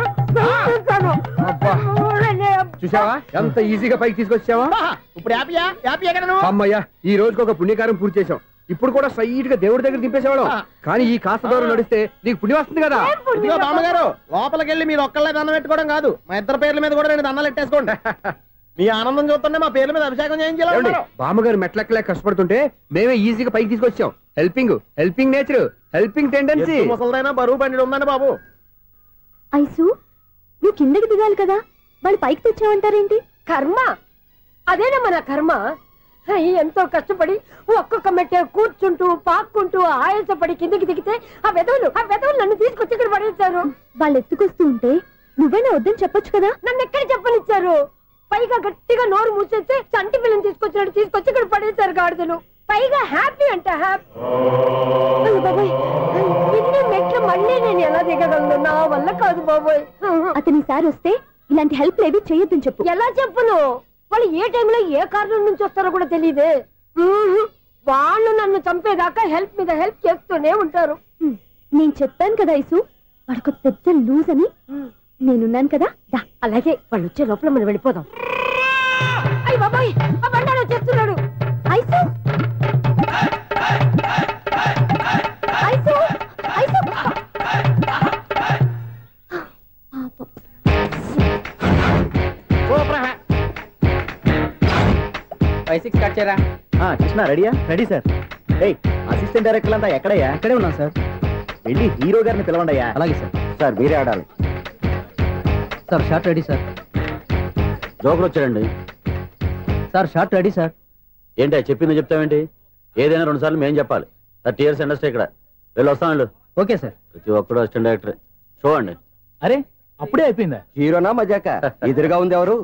చూసావా ఎంత ఈజీగా పైకి తీసుకొచ్చావా? ఇప్పుడు హ్యాపీయా? హ్యాపీయా కదా నువ్వు? అమ్మయ్యా, ఈ రోజుకి ఒక పుణ్యకారం పూర్తి చేసాం. ఇప్పుడు కూడా స్ట్రైట్ గా దేవుడి దగ్గర దింపేసేవాళ్ళం. కానీ ఈ కాస్త దూరం నడిస్తే నీకు పుణ్యం వస్తుంది కదా. ఇదిగో బామ్మగారు, లోపలికి వెళ్ళి మీరు ఒక్కళ్ళే దండం పెట్టుకోవడం కాదు, మా ఇద్దరు పేర్ల మీద కూడా 2 దండాలు పెట్టేసుకోండి. మీ ఆనందం చూస్తుంటే మా పేర్ల మీద అభిషేకం చేయించాలి. బామ్మగారు మెట్లెక్కలే కష్టపడుతుంటే మేమే ఈజీగా పైకి తీసుకొచ్చాం. Helping nature, helping tendency. ముసలిదైనా బరువు బండి ఉందండి బాబు. ఐసు నువ్వు కిందకి దిగాలి కదా, వాళ్ళు పైకి తెచ్చావంటారేంటి? కర్మ, అదేనమ్మా నా కర్మ. ఎంతో కష్టపడి ఒక్కొక్క మెట్ట కూర్చుంటూ పాక్కుంటూ ఆయాసపడి కిందకి దిగితే ఆ వెధవులు నన్ను తీసుకొచ్చి ఇక్కడ పడేశారు. వాళ్ళు ఎత్తుకొస్తూ ఉంటే నువ్వేనా వద్దని చెప్పొచ్చు కదా. నన్ను ఎక్కడ చెప్పనిచ్చారు? పైగా గట్టిగా నోరు మూసేస్తే చంటి పిల్లని తీసుకొచ్చి ఇక్కడ పడేశారు గాడిదలు. పైగా హ్యాపీ అంటే హ్యాపీ. బాబాయ్, ఇన్ని మెట్లు మళ్ళీ నేను ఎలా దిగగలను? నా వల్ల కాదు బాబోయ్. అతని సార్ వస్తే ఇలాంటి హెల్ప్ లేవి చేయొద్దని చెప్పు. ఎలా చెప్పును? వాళ్ళు ఏ టైంలో ఏ కారణం నుంచి వస్తారో కూడా తెలియదే. వాళ్ళు నన్ను చంపేదాకా హెల్ప్ మీద హెల్ప్ చేస్తూనే ఉంటారు. నేను చెప్పాను కదా ఐసు, వాడికి పెద్ద లూజ్ అని. నేనున్నాను కదా. అలాగే, వాళ్ళు వచ్చే లోపల మనం వెళ్ళిపోదాం. అయ్య బాబాయ్, ఆ బండారు వచ్చేస్తున్నాడు. ఐసు ఐసు ఐసు 5-6 స్టార్ట్ చేయరా. కృష్ణ రెడీయా? Ready sir. అసిస్టెంట్ డైరెక్టర్ అంతా ఎక్కడయ్యా? ఇక్కడే ఉన్నాం సార్. వెళ్ళి హీరో గారిని పిలవండి అయ్యా. అలాగే సార్. సార్ మీరే ఆడాలి sir. Short ready sir. Joker వచ్చాడండి సార్. Short ready sir. ఏంటి చెప్పింది చెప్తావేంటి? ఏదైనా 2 సార్లు మేము చెప్పాలి. 30 years ఇండస్ట్రీ ఇక్కడ. వెళ్ళి వస్తాను. Okay sir. ప్రతి ఒక్కడు అసిస్టెంట్ డైరెక్టర్. చూడండి. అరే అప్పుడే అయిపోయిందా? హీరోనా మజాక? ఎదురుగా ఉంది ఎవరు?